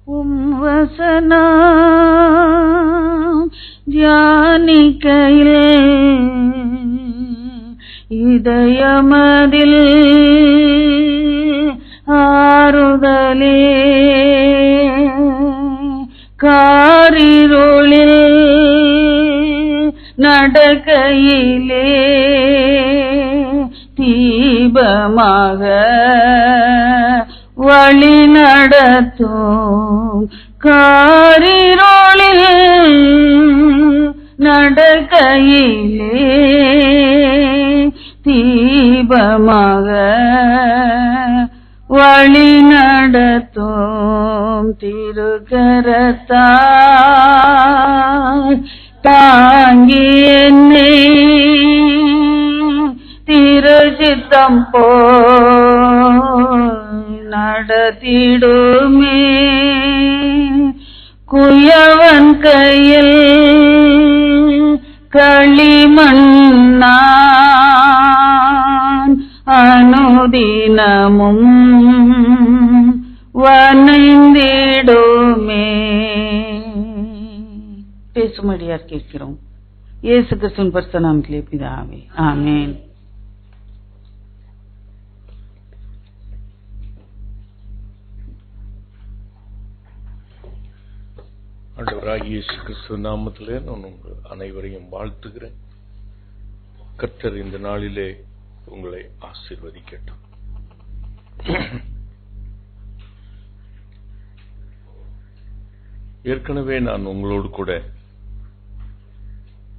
வசனம் தியானிக்கையில் இதயமதில் ஆறுதலே காரிருளில் நடக்கையிலே தீபமாக வழி நடத்தும் காரிருளில் நடக்கையிலே தீபமாக வழி நடத்தும் திருக்கரத்தால் தாங்கி என்னை திருச்சித்தம் போல் நடத்திடுமே குயவன் கையில் களிமண்ணான் அனுதினமும் வணைந்திடுமே. பேசும்படியார் கேட்கிறோம். இயேசு கிறிஸ்துவின் பரிசுத்த நாமத்திலே பிதாவே, ஆமென். ஆண்டவராகிய இயேசு கிறிஸ்து நாமத்திலே நான் உங்கள் அனைவரையும் வாழ்த்துகிறேன். கர்த்தர் இந்த நாளிலே உங்களை ஆசீர்வதிக்கட்டும். ஏற்கனவே நான் உங்களோடு கூட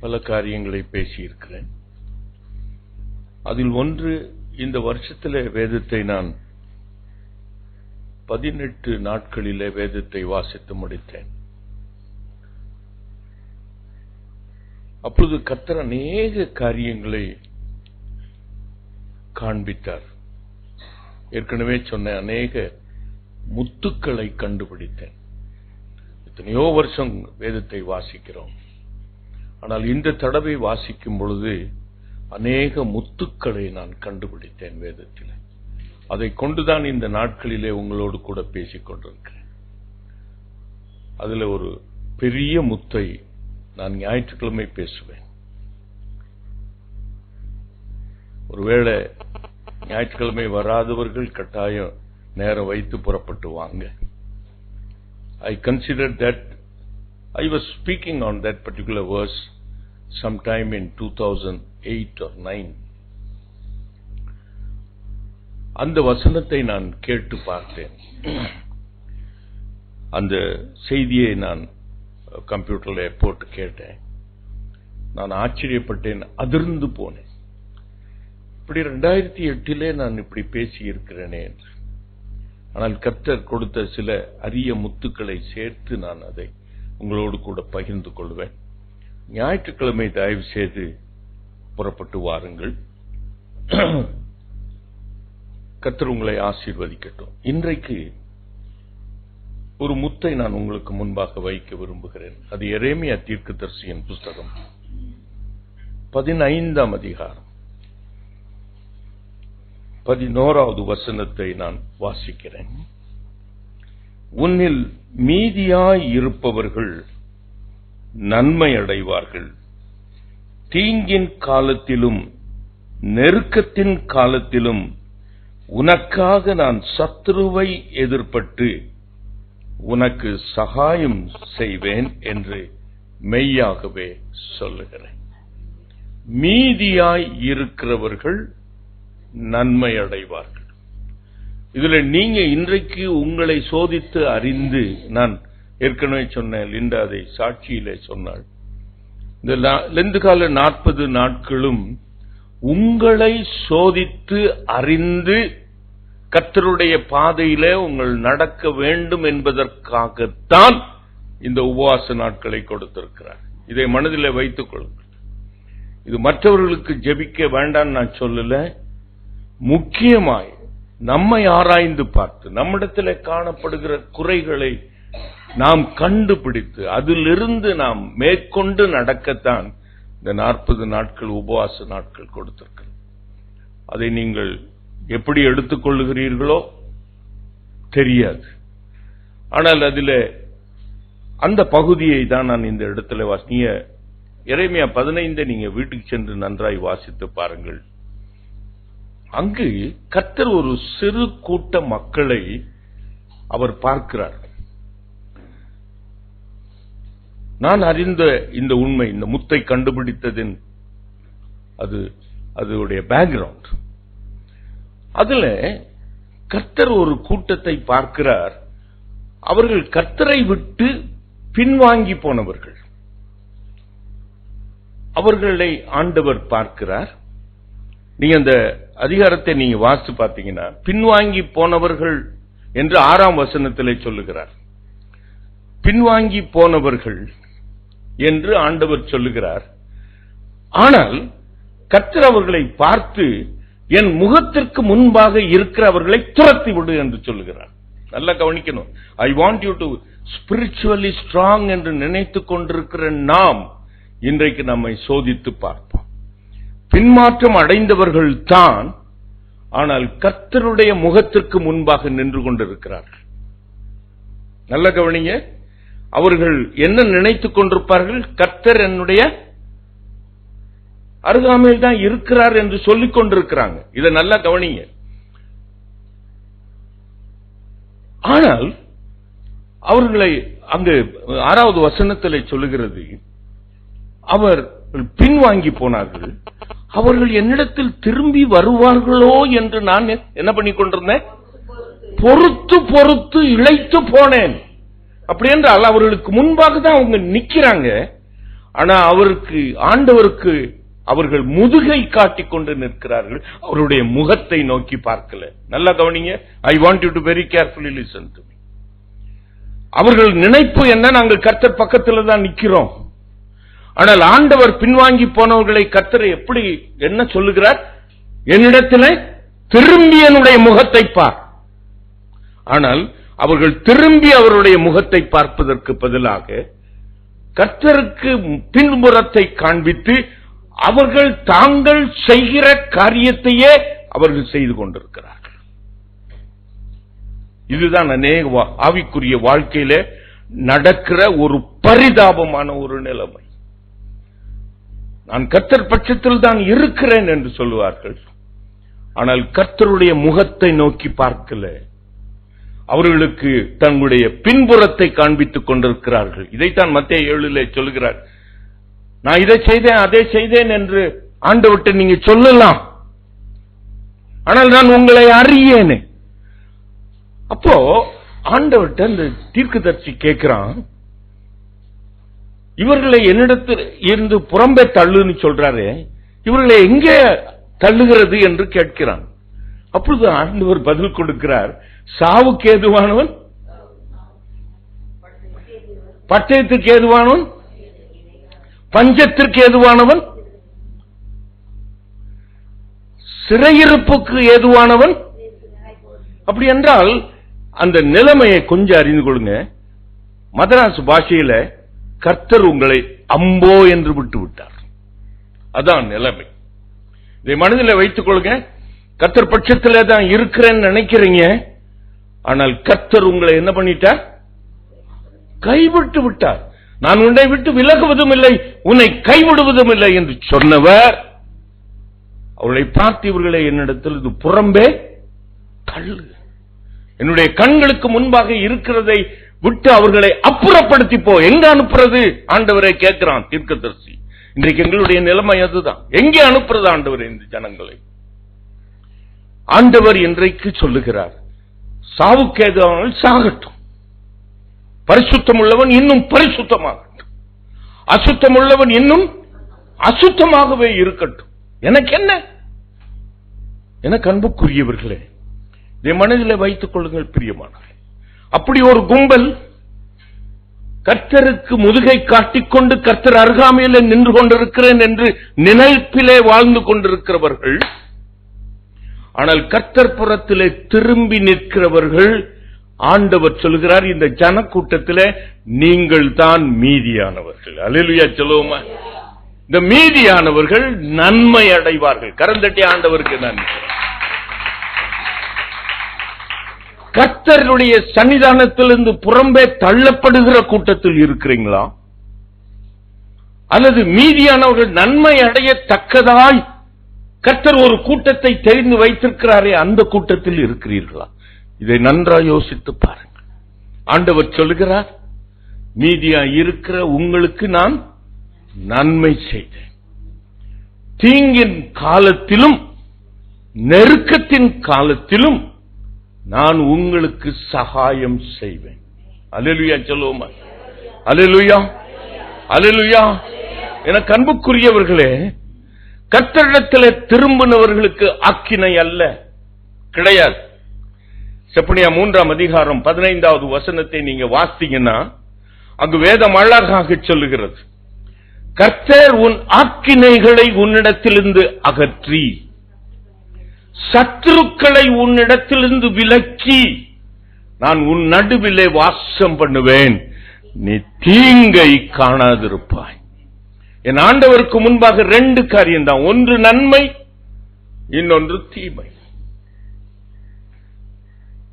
பல காரியங்களை பேசியிருக்கிறேன். அதில் ஒன்று, இந்த வருஷத்திலே வேதத்தை நான் 18 நாட்களிலே வேதத்தை வாசித்து முடித்தேன். அப்பொழுது கர்த்தர் அநேக காரியங்களை காண்பித்தார். ஏற்கனவே சொன்ன அநேக முத்துக்களை கண்டுபிடித்தேன். எத்தனையோ வருஷம் வேதத்தை வாசிக்கிறோம், ஆனால் இந்த தடவை வாசிக்கும் பொழுது அநேக முத்துக்களை நான் கண்டுபிடித்தேன் வேதத்தில். அதை கொண்டுதான் இந்த நாட்களிலே உங்களோடு கூட பேசிக் கொண்டிருக்கிறேன். அதுல ஒரு பெரிய முத்தை நான் ஞாயிற்றுக்கிழமை பேசுவேன். ஒருவேளை ஞாயிற்றுக்கிழமை வராதவர்கள் கட்டாயம் நேரம் வைத்து புறப்பட்டு வாங்க. I considered that I was speaking on that particular verse sometime in 2008 or 2009. அந்த வசனத்தை நான் கேட்டு பார்த்தேன். அந்த செய்தியை நான் கம்ப்யூட்டர்ல போட்டு கேட்டேன். நான் ஆச்சரியப்பட்டேன், அதிர்ந்து போனேன். இப்படி 2008 நான் இப்படி பேசி இருக்கிறேனே என்று. ஆனால் கர்த்தர் கொடுத்த சில அரிய முத்துக்களை சேர்த்து நான் அதை உங்களோடு கூட பகிர்ந்து கொள்வேன். ஞாயிற்றுக்கிழமை தயவு செய்து புறப்பட்டு வாருங்கள். கர்த்தர் உங்களை ஆசீர்வதிக்கட்டும். இன்றைக்கு ஒரு முத்தை நான் உங்களுக்கு முன்பாக வைக்க விரும்புகிறேன். அது எரேமியா தீர்க்கதரிசியின் புஸ்தகம் 15ஆம் அதிகாரம் 11வது வசனத்தை நான் வாசிக்கிறேன். உன்னில் மீதியாய் இருப்பவர்கள் நன்மை அடைவார்கள். தீங்கின் காலத்திலும் நெருக்கத்தின் காலத்திலும் உனக்காக நான் சத்துருவை எதிர்ப்பட்டு உனக்கு சகாயம் செய்வேன் என்று மெய்யாகவே சொல்லுகிறேன். மீதியாய் இருக்கிறவர்கள் நன்மை அடைவார்கள். இதுல நீங்க இன்றைக்கு உங்களை சோதித்து அறிந்து, நான் ஏற்கனவே சொன்னேன், லிண்டா அதை சாட்சியிலே சொன்னாள், இந்த லெந்து கால 40 நாட்களும் உங்களை சோதித்து அறிந்து கர்த்தருடைய பாதையில உங்கள் நடக்க வேண்டும் என்பதற்காகத்தான் இந்த உபவாச நாட்களை கொடுத்திருக்கிறார். இதை மனதில் வைத்துக் கொள்ளுங்கள். இது மற்றவர்களுக்கு ஜெபிக்க வேண்டாம் நான் சொல்லல. முக்கியமாய் நம்மை ஆராய்ந்து பார்த்து நம்மிடத்தில் காணப்படுகிற குறைகளை நாம் கண்டுபிடித்து அதிலிருந்து நாம் மேற்கொண்டு நடக்கத்தான் இந்த 40 நாட்கள் உபவாச நாட்கள் கொடுத்திருக்கிறது. அதை நீங்கள் எப்படி எடுத்துக்கொள்ளுகிறீர்களோ தெரியாது. ஆனால் அதில் அந்த பகுதியை தான் நான் இந்த இடத்துல வாசிங்க. எரேமியா 15 நீங்க வீட்டுக்கு சென்று நன்றாய் வாசித்து பாருங்கள். அங்கு கர்த்தர் ஒரு சிறு கூட்ட மக்களை அவர் பார்க்கிறார். நான் அறிந்த இந்த உண்மை, இந்த முத்தை கண்டுபிடித்ததின் அதோடைய பேக்ரவுண்ட். அதுல கர்த்தர் ஒரு கூட்டத்தை பார்க்கிறார். அவர்கள் கர்த்தரை விட்டு பின்வாங்கி போனவர்கள். அவர்களை ஆண்டவர் பார்க்கிறார். நீங்க அந்த அதிகாரத்தை நீங்க வாசித்து பார்த்தீங்கன்னா, பின்வாங்கி போனவர்கள் என்று 6ஆம் வசனத்திலே சொல்லுகிறார். பின்வாங்கி போனவர்கள் என்று ஆண்டவர் சொல்லுகிறார். ஆனால் கர்த்தர் அவர்களை பார்த்து, என் முகத்திற்கு முன்பாக இருக்கிறவர்களை துரத்தி விடு என்று சொல்லுகிறார். நல்லா கவனிக்கணும். I want you to spiritually strong என்று நினைத்துக் கொண்டிருக்கிற நாம் இன்றைக்கு நம்மை சோதித்து பார்ப்போம். பின்மாற்றம் அடைந்தவர்கள் தான், ஆனால் கர்த்தருடைய முகத்திற்கு முன்பாக நின்று கொண்டிருக்கிறார்கள். நல்ல கவனிங்க. அவர்கள் என்ன நினைத்துக் கொண்டிருப்பார்கள்? கர்த்தர் என்னுடைய அருகாமையில் தான் இருக்கிறார் என்று சொல்லிக் கொண்டிருக்கிறாங்க. இதை நல்லா கவனிங்க. ஆனால் அவர்களை அங்கு 6வது வசனத்தில் சொல்லுகிறது, அவர் பின்வாங்கி போனார்கள். அவர்கள் என்னிடத்தில் திரும்பி வருவார்களோ என்று நான் என்ன பண்ணி கொண்டிருந்தேன்? பொறுத்து பொறுத்து இளைத்து போனேன். அப்படி என்றால் அவர்களுக்கு முன்பாக தான் அவங்க நிக்கிறாங்க. ஆனா அவருக்கு, ஆண்டவருக்கு அவர்கள் முதுகை காட்டிக் கொண்டு நிற்கிறார்கள். அவருடைய முகத்தை நோக்கி பார்க்கல. நல்லா கவனிங்க. I want you to very carefully listen to me. அவர்கள் நினைப்பு என்ன? நாங்கள் கர்த்தர் பக்கத்தில் தான் நிக்கிறோம். ஆனால் ஆண்டவர் பின்வாங்கி போனவர்களை கர்த்தர் எப்படி என்ன சொல்லுகிறார்? என்னிடத்தில் திரும்பி என்னுடைய முகத்தை பார். ஆனால் அவர்கள் திரும்பி அவருடைய முகத்தை பார்ப்பதற்கு பதிலாக கர்த்தருக்கு பின்புறத்தை காண்பித்து அவர்கள் தாங்கள் செய்கிற காரியத்தையே அவர்கள் செய்து கொண்டிருக்கிறார்கள். இதுதான் அநேக ஆவிக்குரிய வாழ்க்கையில நடக்கிற ஒரு பரிதாபமான ஒரு நிலைமை. நான் கர்த்தர் பட்சத்தில் தான் இருக்கிறேன் என்று சொல்லுவார்கள். ஆனால் கர்த்தருடைய முகத்தை நோக்கி பார்க்கல. அவர்களுக்கு தங்களுடைய பின்புறத்தை காண்பித்துக் கொண்டிருக்கிறார்கள். இதைத்தான் மத்தேயு 7 சொல்லுகிறார். நான் இதை செய்தேன், அதை செய்தேன் என்று ஆண்டவர்கிட்ட நீங்க சொல்லலாம், ஆனால் நான் உங்களை அறியேனே. அப்போ ஆண்டவர்கிட்ட இந்த தீர்க்கதரிசி கேட்கிறான், இவர்களை என்னிடத்தில் இருந்து புறம்பே தள்ளுன்னு சொல்றாரு, இவர்களை எங்கே தள்ளுகிறது என்று கேட்கிறான். அப்பொழுது ஆண்டவர் பதில் கொடுக்கிறார், சாவுக்கு ஏதுவானவன், பட்டயத்திற்கு ஏதுவானவன், பஞ்சத்திற்கு ஏதுவானவன், சிறையிருப்புக்கு ஏதுவானவன். அப்படி என்றால் அந்த நிலைமையை கொஞ்சம் அறிந்து கொள்ளுங்க. மதராஸ் பாஷையில கர்த்தர் உங்களை அம்போ என்று விட்டு விட்டார். அதான் நிலைமை. இதை மனதில் வைத்துக் கொள்ளுங்க. கர்த்தர் பட்சத்திலே தான் இருக்கிறேன்னு நினைக்கிறீங்க, ஆனால் கர்த்தர் உங்களை என்ன பண்ணிட்டார்? கைவிட்டு விட்டார். நான் உன்னை விட்டு விலகுவதும் இல்லை, உன்னை கைவிடுவதும் இல்லை என்று சொன்னவர் அவளை பார்த்து, இவர்களை என்னிடத்தில் இது புறம்பே தள்ளு, என்னுடைய கண்களுக்கு முன்பாக இருக்கிறதை விட்டு அவர்களை அப்புறப்படுத்தி போ. எங்க அனுப்புறது? ஆண்டவரை கேட்கிறான் தீர்க்கதரிசி. இன்றைக்கு எங்களுடைய நிலைமை அதுதான். எங்கே அனுப்புறது ஆண்டவரை இந்த ஜனங்களை? ஆண்டவர் இன்றைக்கு சொல்லுகிறார், சாவுக்கு ஏதுவானவன் சாகட்டும், பரிசுத்தம் உள்ளவன் இன்னும் பரிசுத்தமாகட்டும், அசுத்தம் உள்ளவன் இன்னும் அசுத்தமாகவே இருக்கட்டும். எனக்கு என்ன? எனக்கு அன்புக்குரியவர்களே, இதை மனதில் வைத்துக் கொள்ளுங்கள் பிரியமானவர்களே. அப்படி ஒரு கும்பல் கர்த்தருக்கு முதுகை காட்டிக்கொண்டு கர்த்தர் அருகாமையிலே நின்று கொண்டிருக்கிறேன் என்று நினைப்பிலே வாழ்ந்து கொண்டிருக்கிறவர்கள், ஆனால் கர்த்தர் புறத்திலே திரும்பி நிற்கிறவர்கள், ஆண்டவர் சொல்கிறார், இந்த ஜனக்கூட்டத்திலே நீங்கள் தான் மீதியானவர்கள். அல்லேலூயா சொல்லுவோமா? இந்த மீதியானவர்கள் நன்மை அடைவார்கள். கரந்தட்டி ஆண்டவருக்கு நன்றி. கர்த்தருடைய சன்னிதானத்திலிருந்து புறம்பே தள்ளப்படுகிற கூட்டத்தில் இருக்கிறீங்களா? அல்லது மீதியானவர்கள் நன்மை அடையத்தக்கதாய் கர்த்தர் ஒரு கூட்டத்தை தெரிந்து வைத்திருக்கிறாரே, அந்த கூட்டத்தில் இருக்கிறீர்களா? இதை நன்றாக யோசித்து பாருங்கள். ஆண்டவர் சொல்லுகிறார், மீதியா இருக்கிற உங்களுக்கு நான் நன்மை செய்தேன், தீங்கின் காலத்திலும் நெருக்கத்தின் காலத்திலும் நான் உங்களுக்கு சகாயம் செய்வேன். அல்லேலூயா சொல்லுவோமா? அல்லேலூயா, அல்லேலூயா. எனக்கு அன்புக்குரியவர்களே, கர்த்தரிடத்தில் திரும்பினவர்களுக்கு ஆக்கினை அல்ல, கிடையாது. செப்பனியா 3ஆம் அதிகாரம் 15வது வசனத்தை நீங்க வாசித்தீங்கன்னா அங்கு வேதம் அழகாக சொல்லுகிறது, கர்த்தர் உன் ஆக்கினைகளை உன்னிடத்திலிருந்து அகற்றி சத்துருக்களை உன்னிடத்திலிருந்து விலக்கி நான் உன் நடுவிலே வாசம் பண்ணுவேன், நீ தீங்கை காணாதிருப்பாய். என் ஆண்டவருக்கு முன்பாக 2 காரியம்தான், ஒன்று நன்மை, இன்னொன்று தீமை.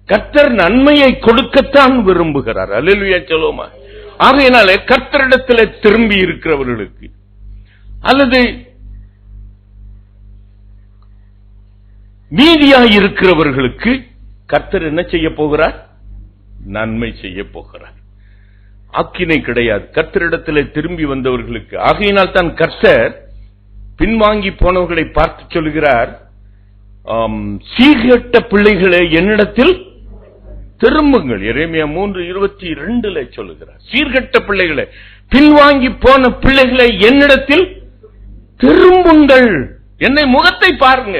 கர்த்தர் நன்மையை கொடுக்கத்தான் விரும்புகிறார். அல்லேலூயா சொல்லுவோமா? ஆகையினாலே கர்த்தரிடத்தில் திரும்பி இருக்கிறவர்களுக்கு அல்லது மீதியாய் இருக்கிறவர்களுக்கு கர்த்தர் என்ன செய்ய போகிறார்? நன்மை செய்ய போகிறார். ஆக்கினை கிடையாது, கர்த்தரிடத்தில் திரும்பி வந்தவர்களுக்கு. ஆகையினால் தான் கர்த்தர் பின்வாங்கி போனவர்களை பார்த்து சொல்கிறார், சீர்கெட்ட பிள்ளைகளே என்னிடத்தில் திரும்புங்கள். எரேமியா 3:22 சொல்லுகிறார், சீர்கெட்ட பிள்ளைகளே, பின்வாங்கி போன பிள்ளைகளை என்னிடத்தில் திரும்புங்கள். என்னை முகத்தை பாருங்க,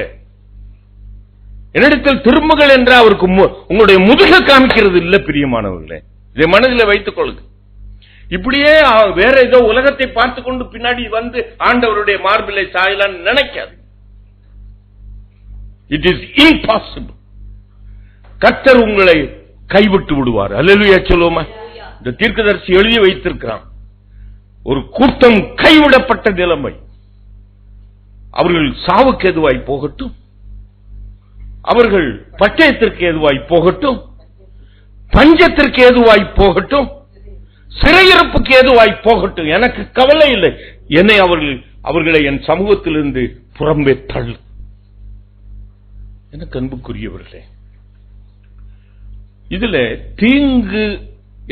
என்னிடத்தில் திரும்புங்கள் என்று அவருக்கு உங்களுடைய முதுக காமிக்கிறது இல்ல. பிரியமானவர்களே, இதை மனதில் வைத்துக் கொள்ளுங்க. இப்படியே வேற ஏதோ உலகத்தை பார்த்து கொண்டு பின்னாடி வந்து ஆண்டவருடைய மார்பிலை சாயலான்னு நினைக்காது. It is impossible. கர்த்தர் உங்களை கைவிட்டு விடுவார். அல்லேலூயா சொல்லுவோமா? இந்த தீர்க்கதரிசி எழுதி வைத்திருக்கிறான், ஒரு கூட்டம் கைவிடப்பட்ட நிலைமை. அவர்கள் சாவுக்கு எதுவாய் போகட்டும், அவர்கள் பட்டயத்திற்கு எதுவாய் போகட்டும், பஞ்சத்திற்கு எதுவாய் போகட்டும், சிறையிருப்புக்கு எதுவாய் போகட்டும், எனக்கு கவலை இல்லை. என்னை அவர்களை என் சமூகத்திலிருந்து புறம்பே தள்ளு. எனக்கு அன்புக்குரியவர்களே, இதுல தீங்கு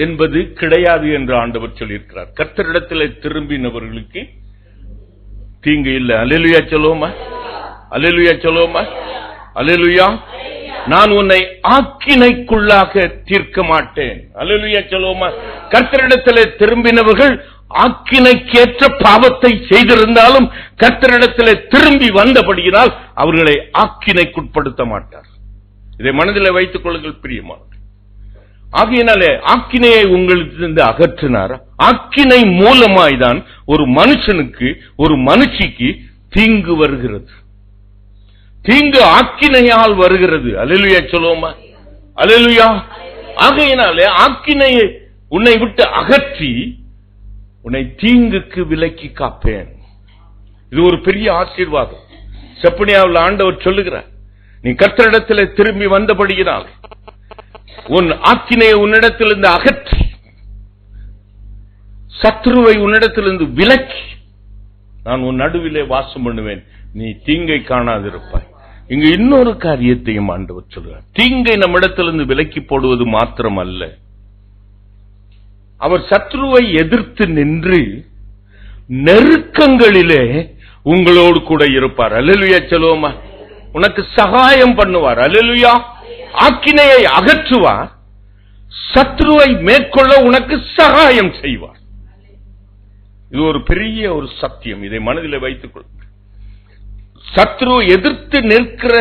என்பது கிடையாது என்று ஆண்டவர் சொல்லியிருக்கிறார். கர்த்தரிடத்தில் திரும்பினவர்களுக்கு தீங்கு இல்லை. அல்லேலூயா சொல்லுவோமா? அல்லேலூயா சொல்லுவோமா? அல்லேலூயா. நான் உன்னை ஆக்கினைக்குள்ளாக தீர்க்க மாட்டேன். அல்லேலூயா சொல்லுவோமா? கர்த்தரிடத்தில் திரும்பினவர்கள் ஆக்கினைக்கேற்ற பாவத்தை செய்திருந்தாலும் கர்த்தரிடத்தில் திரும்பி வந்தபடியினால் அவர்களை ஆக்கினைக்குட்படுத்த மாட்டார். இதை மனதில் வைத்துக் கொள்ளுங்கள் பிரியமானவர்களே. ஆகையினாலே ஆக்கினையை உங்களிடத்திலிருந்து அகற்றினார். ஆக்கினை மூலமாய்தான் ஒரு மனுஷனுக்கு, ஒரு மனுஷிக்கு தீங்கு வருகிறது. தீங்கு ஆக்கினையால் வருகிறது. அல்லேலூயா சொல்லுவோமா? அல்லேலூயா. ஆகையினாலே ஆக்கினையை உன்னை விட்டு அகற்றி உன்னை தீங்குக்கு விலக்கி காப்பேன். இது ஒரு பெரிய ஆசீர்வாதம். செப்பனியாவில் ஆண்டவர் சொல்லுகிறார், நீ கர்த்தரிடத்தில் திரும்பி வந்தபடியினால் உன் ஆக்கினையை உன்னிடத்திலிருந்து அகற்றி சத்ருவை உன்னிடத்திலிருந்து விலக்கி நான் உன் நடுவிலே வாசம் பண்ணுவேன், நீ தீங்கை காணாதிருப்பாய். இங்கு இன்னொரு காரியத்தையும் ஆண்டவர் சொல்கிறார். தீங்கை நம்மிடத்திலிருந்து விலக்கி போடுவது மாத்திரம் அல்ல, அவர் சத்ருவை எதிர்த்து நின்று நெருக்கங்களிலே உங்களோடு கூட இருப்பார். அல்லேலூயா சொல்லுவோமா? உனக்கு சகாயம் பண்ணுவார். அல்லேலூயா. ஆக்கினையை அகற்றுவார், சத்ருவை மேற்கொள்ள உனக்கு சகாயம் செய்வார். இது ஒரு பெரிய ஒரு சத்தியம். இதை மனதில் வைத்துக் கொள்ளுங்கள். சத்ரு எதிர்த்து நிற்கிற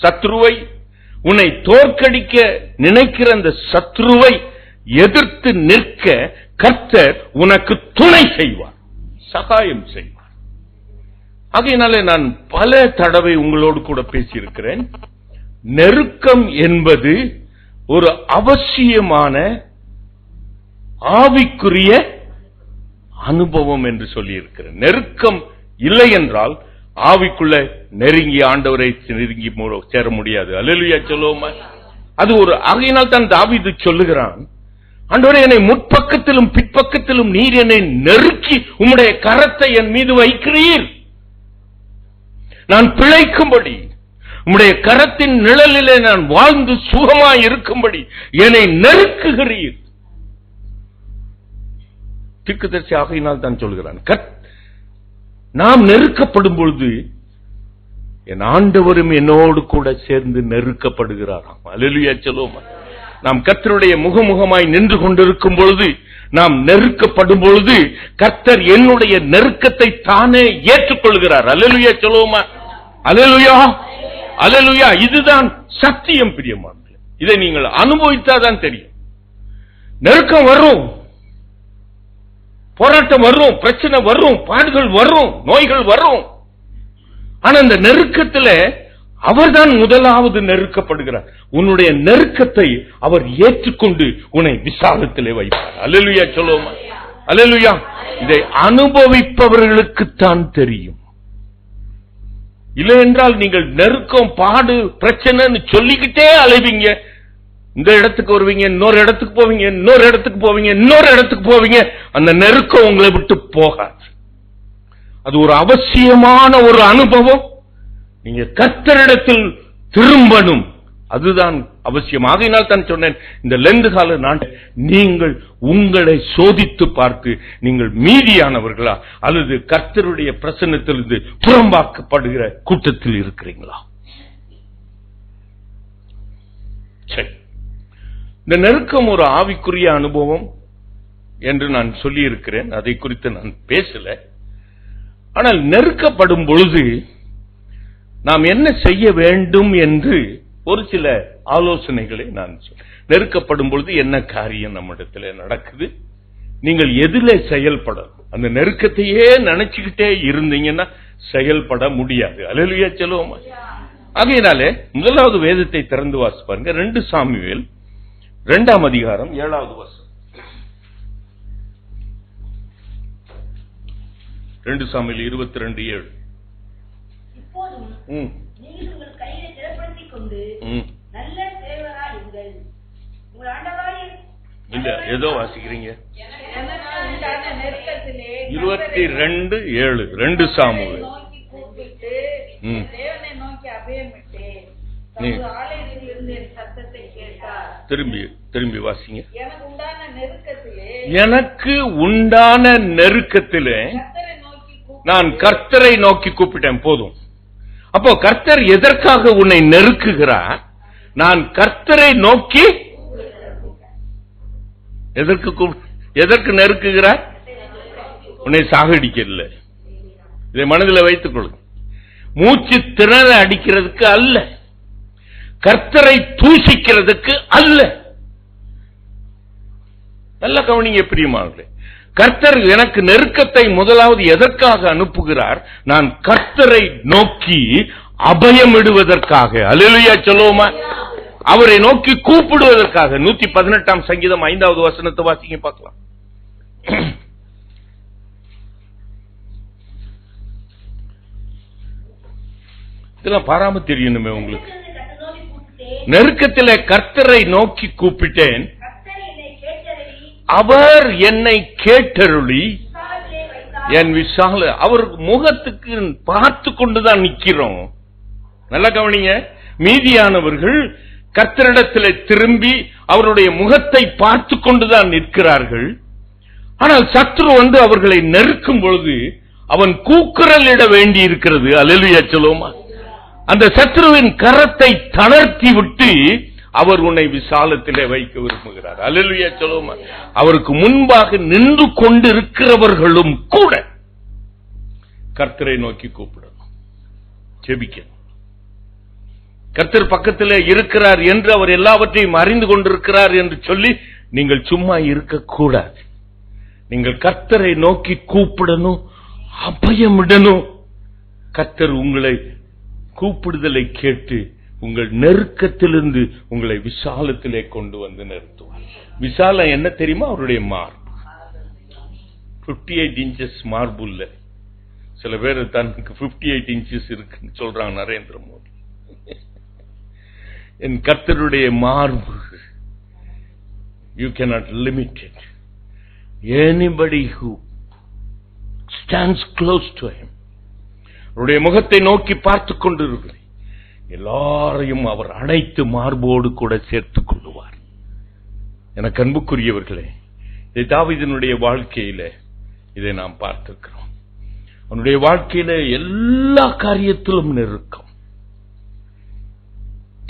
சத்ருவை உன்னை தோற்கடிக்க நினைக்கிற அந்த சத்ருவை எதிர்த்து நிற்க கர்த்தர் உனக்கு துணை செய்வார், சகாயம் செய்வார். ஆகையினாலே நான் பல தடவை உங்களோடு கூட பேசியிருக்கிறேன். நெருக்கம் என்பது ஒரு அவசியமான ஆவிக்குரிய அனுபவம் என்று சொல்லியிருக்கிறேன். நெருக்கம் இல்லை என்றால் ஆவிக்குள்ள நெருங்கி ஆண்டவரை நெருங்கி சேர முடியாது. அல்லேலூயா சொல்லுவோமா? அது ஒரு ஆகையினால் தான் தாவீது சொல்லுகிறான், ஆண்டவரே, என்னை முற்பக்கத்திலும் பிற்பக்கத்திலும் நீர் என்னை நெருக்கி உம்முடைய கரத்தை என் மீது வைக்கிறீர். நான் பிழைக்கும்படி உம்முடைய கரத்தின் நிழலிலே நான் வாழ்ந்து சுகமாய் இருக்கும்படி என்னை நெருக்குகிறீர். தீர்க்கதரிசி ஆகையினால் தான் சொல்கிறான், நாம் நெருக்கப்படும் பொழுது என் ஆண்டவரும் என்னோடு கூட சேர்ந்து நெருக்கப்படுகிறாராம். அல்லேலூயா சொல்லுவோமா? நாம் கர்த்தருடைய முகமுகமாய் நின்று கொண்டிருக்கும் பொழுது, நாம் நெருக்கப்படும் பொழுது கர்த்தர் என்னுடைய நெருக்கத்தை தானே ஏற்றுக்கொள்கிறார். அல்லேலூயா சொல்லுவோமா? அல்லேலூயா, அல்லேலூயா. இதுதான் சத்தியம் பிரியமானவர்களே. இதை நீங்கள் அனுபவித்தாதான் தெரியும். நெருக்கம் வரும், போராட்டம் வரும், பிரச்சனை வரும், பாடுகள் வரும், நோய்கள் வரும். ஆனா இந்த நெருக்கத்தில் அவர்தான் முதலாவது நெருக்கப்படுகிறார். உன்னுடைய நெருக்கத்தை அவர் ஏற்றுக்கொண்டு உன்னை விசாலத்திலே வைப்பார். அல்லேலூயா சொல்லுவோமா? அல்லேலூயா. இதை அனுபவிப்பவர்களுக்குத்தான் தெரியும். இல்லை என்றால் நீங்கள் நெருக்கம், பாடு, பிரச்சனைன்னு சொல்லிக்கிட்டே அலைவீங்க. இந்த இடத்துக்கு வருவீங்க, இன்னொரு இடத்துக்கு போவீங்க, இன்னொரு இடத்துக்கு போவீங்க, இன்னொரு இடத்துக்கு போவீங்க. அந்த நெருக்கம் உங்களை விட்டு போகாது. அது ஒரு அவசியமான ஒரு அனுபவம். நீங்க கர்த்தரிடத்தில் திரும்பணும், அதுதான் அவசியம். ஆகையினால் தான் சொன்னேன், இந்த லெந்து கால நாள் நீங்கள் உங்களை சோதித்து பார்த்து நீங்கள் மீதியானவர்களா அல்லது கர்த்தருடைய பிரசன்னத்திலிருந்து புறம்பாக்கப்படுகிற கூட்டத்தில் இருக்கிறீங்களா? சரி, இந்த நெருக்கம் ஒரு ஆவிக்குரிய அனுபவம் என்று நான் சொல்லி இருக்கிறேன். அதை குறித்து நான் பேசல. ஆனால் நெருக்கப்படும் பொழுது நாம் என்ன செய்ய வேண்டும் என்று ஒரு சில ஆலோசனைகளை நான் நெருக்கப்படும் பொழுது என்ன காரியம் நம்மிடத்தில் நடக்குது, நீங்கள் எதிலே செயல்படணும். அந்த நெருக்கத்தையே நினைச்சுக்கிட்டே இருந்தீங்கன்னா செயல்பட முடியாது. அல்லேலூயா சொல்லுவோமா? ஆகையினாலே முதலாவது வேதத்தை திறந்து வாசி பாருங்க. 2 சாமுவேல் 2ஆம் அதிகாரம் 7வது வசனம். 2 சாமுவேல் 22:7. நீங்கள் உங்கள் கையை திடப்படுத்திக் கொண்டு நல்ல சேவகராய் இருங்கள். உங்கள் ஆண்டவராகிய இல்ல ஏதோ வாசிக்கிறீங்க. 22:7 2 சாமுவேல் நோக்கி கூப்பிட்டு தேவனை நோக்கி அபயமிட்டு ஆலயத்திலிருந்து என் சத்தத்தை கேட்டார். திரும்பி வாசிங்க. எனக்கு உண்டான நெருக்கத்திலே நான் கர்த்தரை நோக்கி கூப்பிட்டேன். போதும். அப்போ கர்த்தர் எதற்காக உன்னை நெருக்குகிறார்? நான் கர்த்தரை நோக்கி எதற்கு நெருக்குகிறார்? உன்னை சாகடிக்கல. இதை மனதில் வைத்துக் கொள்ளுங்க. மூச்சு திணற அடிக்கிறதுக்கு அல்ல, கர்த்தரை தூஷிக்கிறதுக்கு அல்ல. நல்ல கவனிங்க பிரியமானவர்களே. கர்த்தர் எனக்கு நெருக்கத்தை முதலாவது எதற்காக அனுப்புகிறார்? நான் கர்த்தரை நோக்கி அபயமிடுவதற்காக. அல்லேலூயா சொல்லுவோமா? அவரை நோக்கி கூப்பிடுவதற்காக. 118ஆம் சங்கீதம் 5வது வசனத்தை வாசிங்க பார்க்கலாம். இதெல்லாம் பாராம தெரியணுமே உங்களுக்கு. நெருக்கத்திலே கர்த்தரை நோக்கி கூப்பிட்டேன், அவர் என்னை கேட்டருளி என் விசால. அவர் முகத்துக்கு பார்த்து கொண்டுதான் நிக்கிறோம். நல்ல கவனிங்க. மீதியானவர்கள் கர்த்தரிடத்தில் திரும்பி அவருடைய முகத்தை பார்த்து கொண்டுதான் நிற்கிறார்கள். ஆனால் சத்ரு வந்து அவர்களை நெருக்கும் பொழுது அவன் கூக்குரல் இட வேண்டி இருக்கிறது. அல்லேலூயா சொல்லுவோமா? அந்த சத்ருவின் கரத்தை தளர்த்தி விட்டு அவர் உன்னை விசாலத்திலே வைக்க விரும்புகிறார். அல்லேலூயா சொல்லுவோமா? அவருக்கு முன்பாக நின்று கொண்டிருக்கிறவர்களும் கூட கர்த்தரை நோக்கி கூப்பிடணும், ஜெபிக்கணும். கர்த்தர் பக்கத்திலே இருக்கிறார் என்று, அவர் எல்லாவற்றையும் அறிந்து கொண்டிருக்கிறார் என்று சொல்லி நீங்கள் சும்மா இருக்கக்கூடாது. நீங்கள் கர்த்தரை நோக்கி கூப்பிடணும், அபயமிடணும். கர்த்தர் உங்களை கூப்பிடுதலை கேட்டு உங்கள் நெருக்கத்திலிருந்து உங்களை விசாலத்திலே கொண்டு வந்து நிறுத்துவார். விசாலம் என்ன தெரியுமா? அவருடைய மார்பு. 58 இன்ச்சஸ் மார்பு இல்ல. சில பேர் தனக்கு 58 இன்ச்சஸ் இருக்குன்னு சொல்றாங்க. நரேந்திர மோடி என் கர்த்தருடைய மார்பு. You cannot limit it. Anybody who stands close to him, அவருடைய முகத்தை நோக்கி பார்த்துக் கொண்டிருக்கிற எல்லாரையும் அவர் அனைத்து மார்போடு கூட சேர்த்துக் கொள்ளுவார். எனக்கு அன்புக்குரியவர்களே, இதை தாவீதினுடைய வாழ்க்கையில இதை நாம் பார்த்திருக்கிறோம். அவனுடைய வாழ்க்கையில எல்லா காரியத்திலும் நெருக்கம்.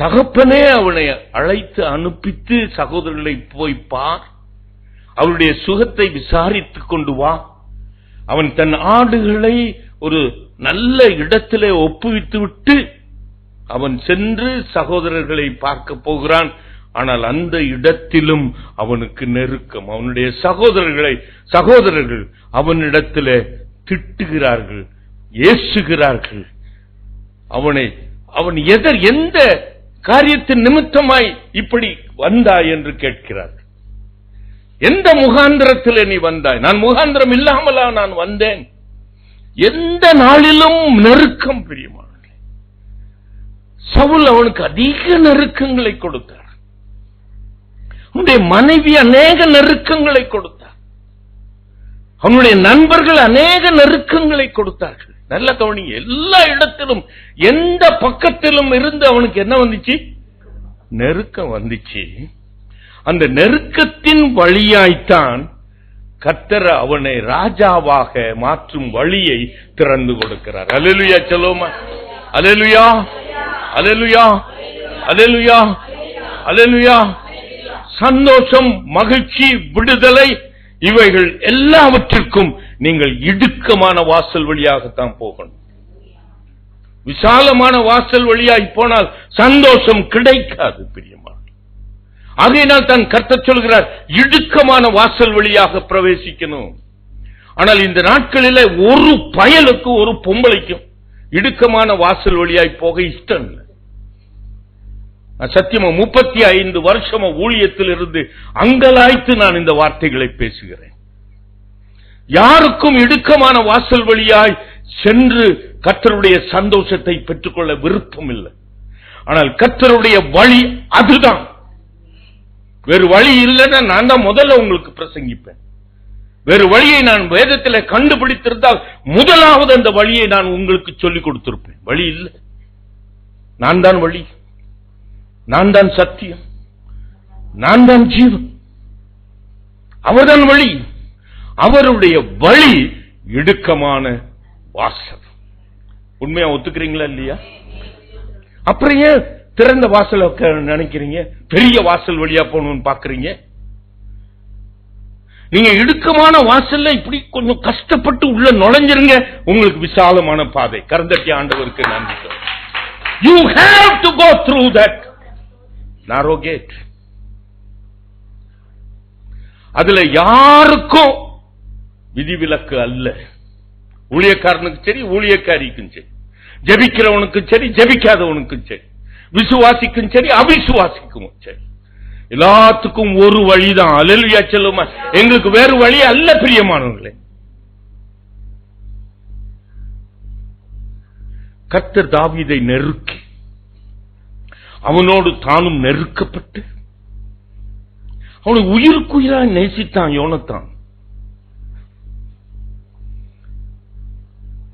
தகப்பனே அவனை அழைத்து அனுப்பித்து, சகோதரர்களை போய் பார், அவருடைய சுகத்தை விசாரித்துக் கொண்டு வா, அவன் தன் ஆடுகளை ஒரு நல்ல இடத்திலே ஒப்புவித்து விட்டு அவன் சென்று சகோதரர்களை பார்க்க போகிறான். ஆனால் அந்த இடத்திலும் அவனுக்கு நெருக்கம். அவனுடைய சகோதரர்கள் அவனிடத்திலே திட்டுகிறார்கள், ஏசுகிறார்கள். அவன் எந்த காரியத்தின் நிமித்தமாய் இப்படி வந்தாய் என்று கேட்கிறார்கள். எந்த முகாந்திரத்தில் நீ வந்தாய்? நான் முகாந்திரம் இல்லாமலா நான் வந்தேன்? எந்த நாளிலும் நெருக்கம். பிரியமானவர்களே, சவுல் அவனுக்கு அதிக நெருக்கங்களை கொடுத்தார். அவனுடைய மனைவி அநேக நெருக்கங்களை கொடுத்தார். அவனுடைய நண்பர்கள் அநேக நெருக்கங்களை கொடுத்தார்கள். நல்ல கவனி, எல்லா இடத்திலும் எந்த பக்கத்திலும் இருந்து அவனுக்கு என்ன வந்துச்சு? நெருக்கம் வந்துச்சு. அந்த நெருக்கத்தின் வழியாய்த்தான் கர்த்தர் அவனை ராஜாவாக மாற்றும் வழியை திறந்து கொடுக்கிறார். அல்லேலூயா சொல்லுமா? அல்லேலூயா, அல்லேலூயா, அல்லேலூயா, அல்லேலூயா. சந்தோஷம், மகிழ்ச்சி, விடுதலை, இவைகள் எல்லாவற்றிற்கும் நீங்கள் இடுக்கமான வாசல் வழியாகத்தான் போகணும். விசாலமான வாசல் வழியாய் போனால் சந்தோஷம் கிடைக்காது. பிரியமான, ஆகையினால் தான் கர்த்தர் சொல்கிறார், இடுக்கமான வாசல் வழியாக பிரவேசிக்கணும். ஆனால் இந்த நாட்களில் ஒரு பயலுக்கு ஒரு பொம்பளைக்கும் இடுக்கமான வாசல் வழியாய் போக இஷ்டம் இல்லை. சத்தியமா 35 வருஷம் ஊழியத்தில் இருந்து அங்கலாய்த்து நான் இந்த வார்த்தைகளை பேசுகிறேன். யாருக்கும் இடுக்கமான வாசல் வழியாய் சென்று கர்த்தருடைய சந்தோஷத்தை பெற்றுக்கொள்ள விருப்பம் இல்லை. ஆனால் கர்த்தருடைய வழி அதுதான். வேறு வழி இல்லைன்னா நான் தான் முதல்ல உங்களுக்கு பிரசங்கிப்பேன். வேறு வழியை நான் வேதத்தில் கண்டுபிடித்திருந்தால் முதலாவது அந்த வழியை நான் உங்களுக்கு சொல்லிக் கொடுத்திருப்பேன். வழி இல்லை, நான் தான் வழி, நான் தான் சத்தியம், நான் தான் ஜீவன். அவர்தான் வழி. அவருடைய வழி இடுக்கமான வாசல். உண்மையா ஒத்துக்கிறீங்களா இல்லையா? அப்புறம் ஏன் திறந்த வாசல் நினைக்கிறீங்க? பெரிய வாசல் வழியா போகணும்னு பாக்குறீங்க. நீங்க இடுக்கமான வாசல்ல இப்படி கொஞ்சம் கஷ்டப்பட்டு உள்ள நுழைஞ்சிருங்க, உங்களுக்கு விசாலமான பாதை. கரந்தட்டி ஆண்டவருக்கு நன்றி. You have to go through that narrow gate. அதுல யாருக்கும் விதிவிலக்கு அல்ல. ஊழியக்காரனுக்கும் சரி, ஊழியக்காரிக்கும் சரி, ஜெபிக்கிறவனுக்கும் சரி, ஜெபிக்காதவனுக்கும் சரி, விசுவாசிக்கும் சரி, அவிசுவாசிக்கும் சரி, எல்லாத்துக்கும் ஒரு வழிதான். அல்லேலூயா சொல்லுமா? எங்களுக்கு வேறு வழி அல்ல. பிரியமானவர்களே, கர்த்தர் தாவீதை நெருக்கி அவனோடு தானும் நெருக்கப்பட்டு அவனை உயிருக்குயிராய் நேசித்தான். யோனத்தான்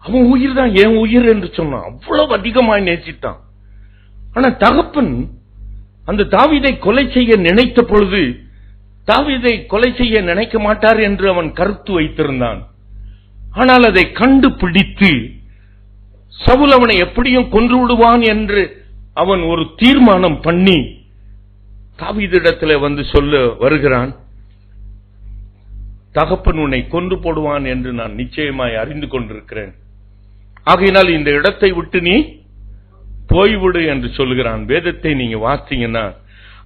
அவன் உயிர் தான் என் உயிர் என்று சொன்னான். அவ்வளவு அதிகமாய் நேசித்தான். ஆனா தகப்பன் அந்த தாவீதை கொலை செய்ய நினைத்த பொழுது தாவீதை கொலை செய்ய நினைக்க மாட்டார் என்று அவன் கருத்து வைத்திருந்தான். ஆனால் அதை கண்டுபிடித்து சவுல் அவனை எப்படியும் கொன்று விடுவான் என்று அவன் ஒரு தீர்மானம் பண்ணி தாவீதிடத்தில் வந்து சொல்ல வருகிறான். தகப்பன் உன்னை கொன்று போடுவான் என்று நான் நிச்சயமாய் அறிந்து கொண்டிருக்கிறேன். ஆகையினால் இந்த இடத்தை விட்டு நீ போய்விடு என்று சொல்லுகிறான். வேதத்தை நீங்க வாசிங்கன்னா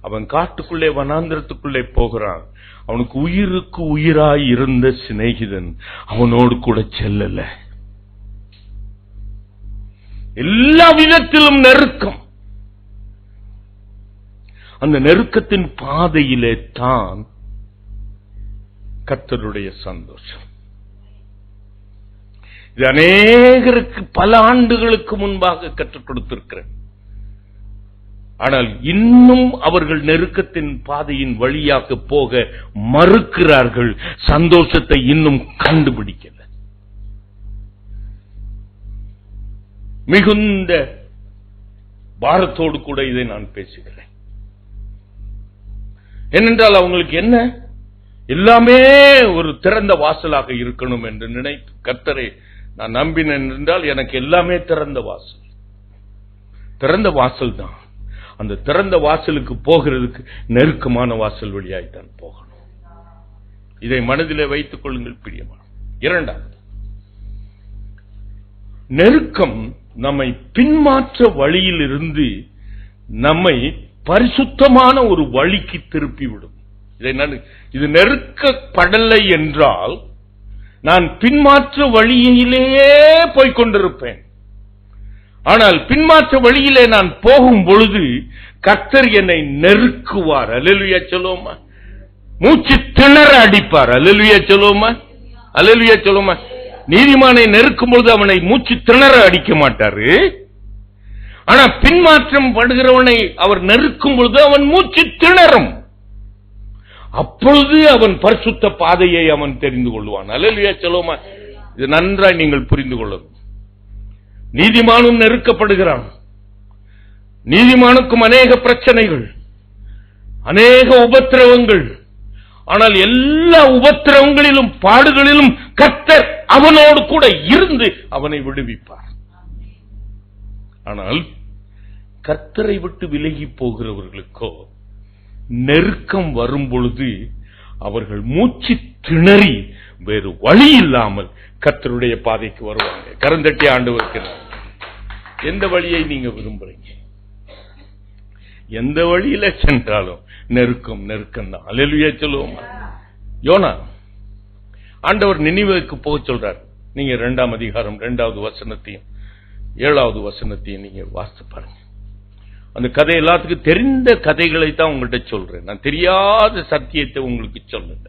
அவன் காட்டுக்குள்ளே வனாந்திரத்துக்குள்ளே போகிறான். அவனுக்கு உயிருக்கு உயிராய் இருந்த சிநேகிதன் அவனோடு கூட செல்லல. எல்லா விதத்திலும் நெருக்கம். அந்த நெருக்கத்தின் பாதையிலே தான் கர்த்தருடைய சந்தோஷம். இது அநேகருக்கு பல ஆண்டுகளுக்கு முன்பாக கற்றுக் கொடுத்திருக்கிறேன். ஆனால் இன்னும் அவர்கள் நெருக்கத்தின் பாதையின் வழியாக போக மறுக்கிறார்கள். சந்தோஷத்தை இன்னும் கண்டுபிடிக்கல. மிகுந்த பாரத்தோடு கூட இதை நான் பேசுகிறேன். ஏனென்றால் அவங்களுக்கு என்ன, எல்லாமே ஒரு திறந்த வாசலாக இருக்கணும் என்று நினைத்து கர்த்தரை நான் நம்பினேன் என்றால் எனக்கு எல்லாமே திறந்த வாசல். திறந்த வாசல் தான். அந்த திறந்த வாசலுக்கு போகிறதுக்கு நெருக்கமான வாசல் வழியாய்த்தான் போகணும். இதை மனதிலே வைத்துக் கொள்ளுங்கள் பிரியமான. இரண்டாவது, நெருக்கம் நம்மை பின்மாற்ற வழியில் இருந்து நம்மை பரிசுத்தமான ஒரு வழிக்கு திருப்பிவிடும். இது நெருக்கப்படலை என்றால் நான் பின்மாற்ற வழியிலேயே போய்கொண்டிருப்பேன். ஆனால் பின்மாற்ற வழியிலே நான் போகும் பொழுது கர்த்தர் என்னை நெருக்குவார். அல்லேலூயா சொல்லுவோமா? மூச்சு திணற அடிப்பார். அல்லேலூயா சொல்லுவோமா? அல்லேலூயா சொல்லுவோமா? நீதிமானை நெருக்கும் பொழுது அவனை மூச்சு திணற அடிக்க மாட்டாரு. ஆனா பின்மாற்றம் படுகிறவனை அவர் நெருக்கும் பொழுது அவன் மூச்சு திணறும். அப்பொழுது அவன் பரிசுத்த பாதையை அவன் தெரிந்து கொள்வான். அல்லேலூயா சொல்லுவோமா? இது நன்றாய் நீங்கள் புரிந்து கொள்ளணும். நீதிமானும் நெருக்கப்படுகிறான். நீதிமானுக்கும் அநேக பிரச்சனைகள், அநேக உபத்திரவங்கள். ஆனால் எல்லா உபத்திரவங்களிலும் பாடுகளிலும் கர்த்தர் அவனோடு கூட இருந்து அவனை விடுவிப்பார். ஆனால் கர்த்தரை விட்டு விலகி போகிறவர்களுக்கோ நெருக்கம் வரும் பொழுது அவர்கள் மூச்சு திணறி வேறு வழி இல்லாமல் கர்த்தருடைய பாதைக்கு வருவாங்க. கரந்தட்டி ஆண்டவருக்கு எந்த வழியை நீங்க விரும்புறீங்க? எந்த வழியில சென்றாலும் நெருக்கம் நெருக்கம் தான். அல்லேலூயா சொல்லுவோம். யோனா ஆண்டவர் நினிவேக்கு போக சொல்றார். நீங்க 2ஆம் அதிகாரம் 2வது வசனத்தையும் 7வது வசனத்தையும் நீங்க வாசித்து பாருங்க. அந்த கதை எல்லாத்துக்கும் தெரிந்த கதைகளை தான் உங்கள்கிட்ட சொல்றேன். நான் தெரியாத சத்தியத்தை உங்களுக்கு சொல்லுங்க.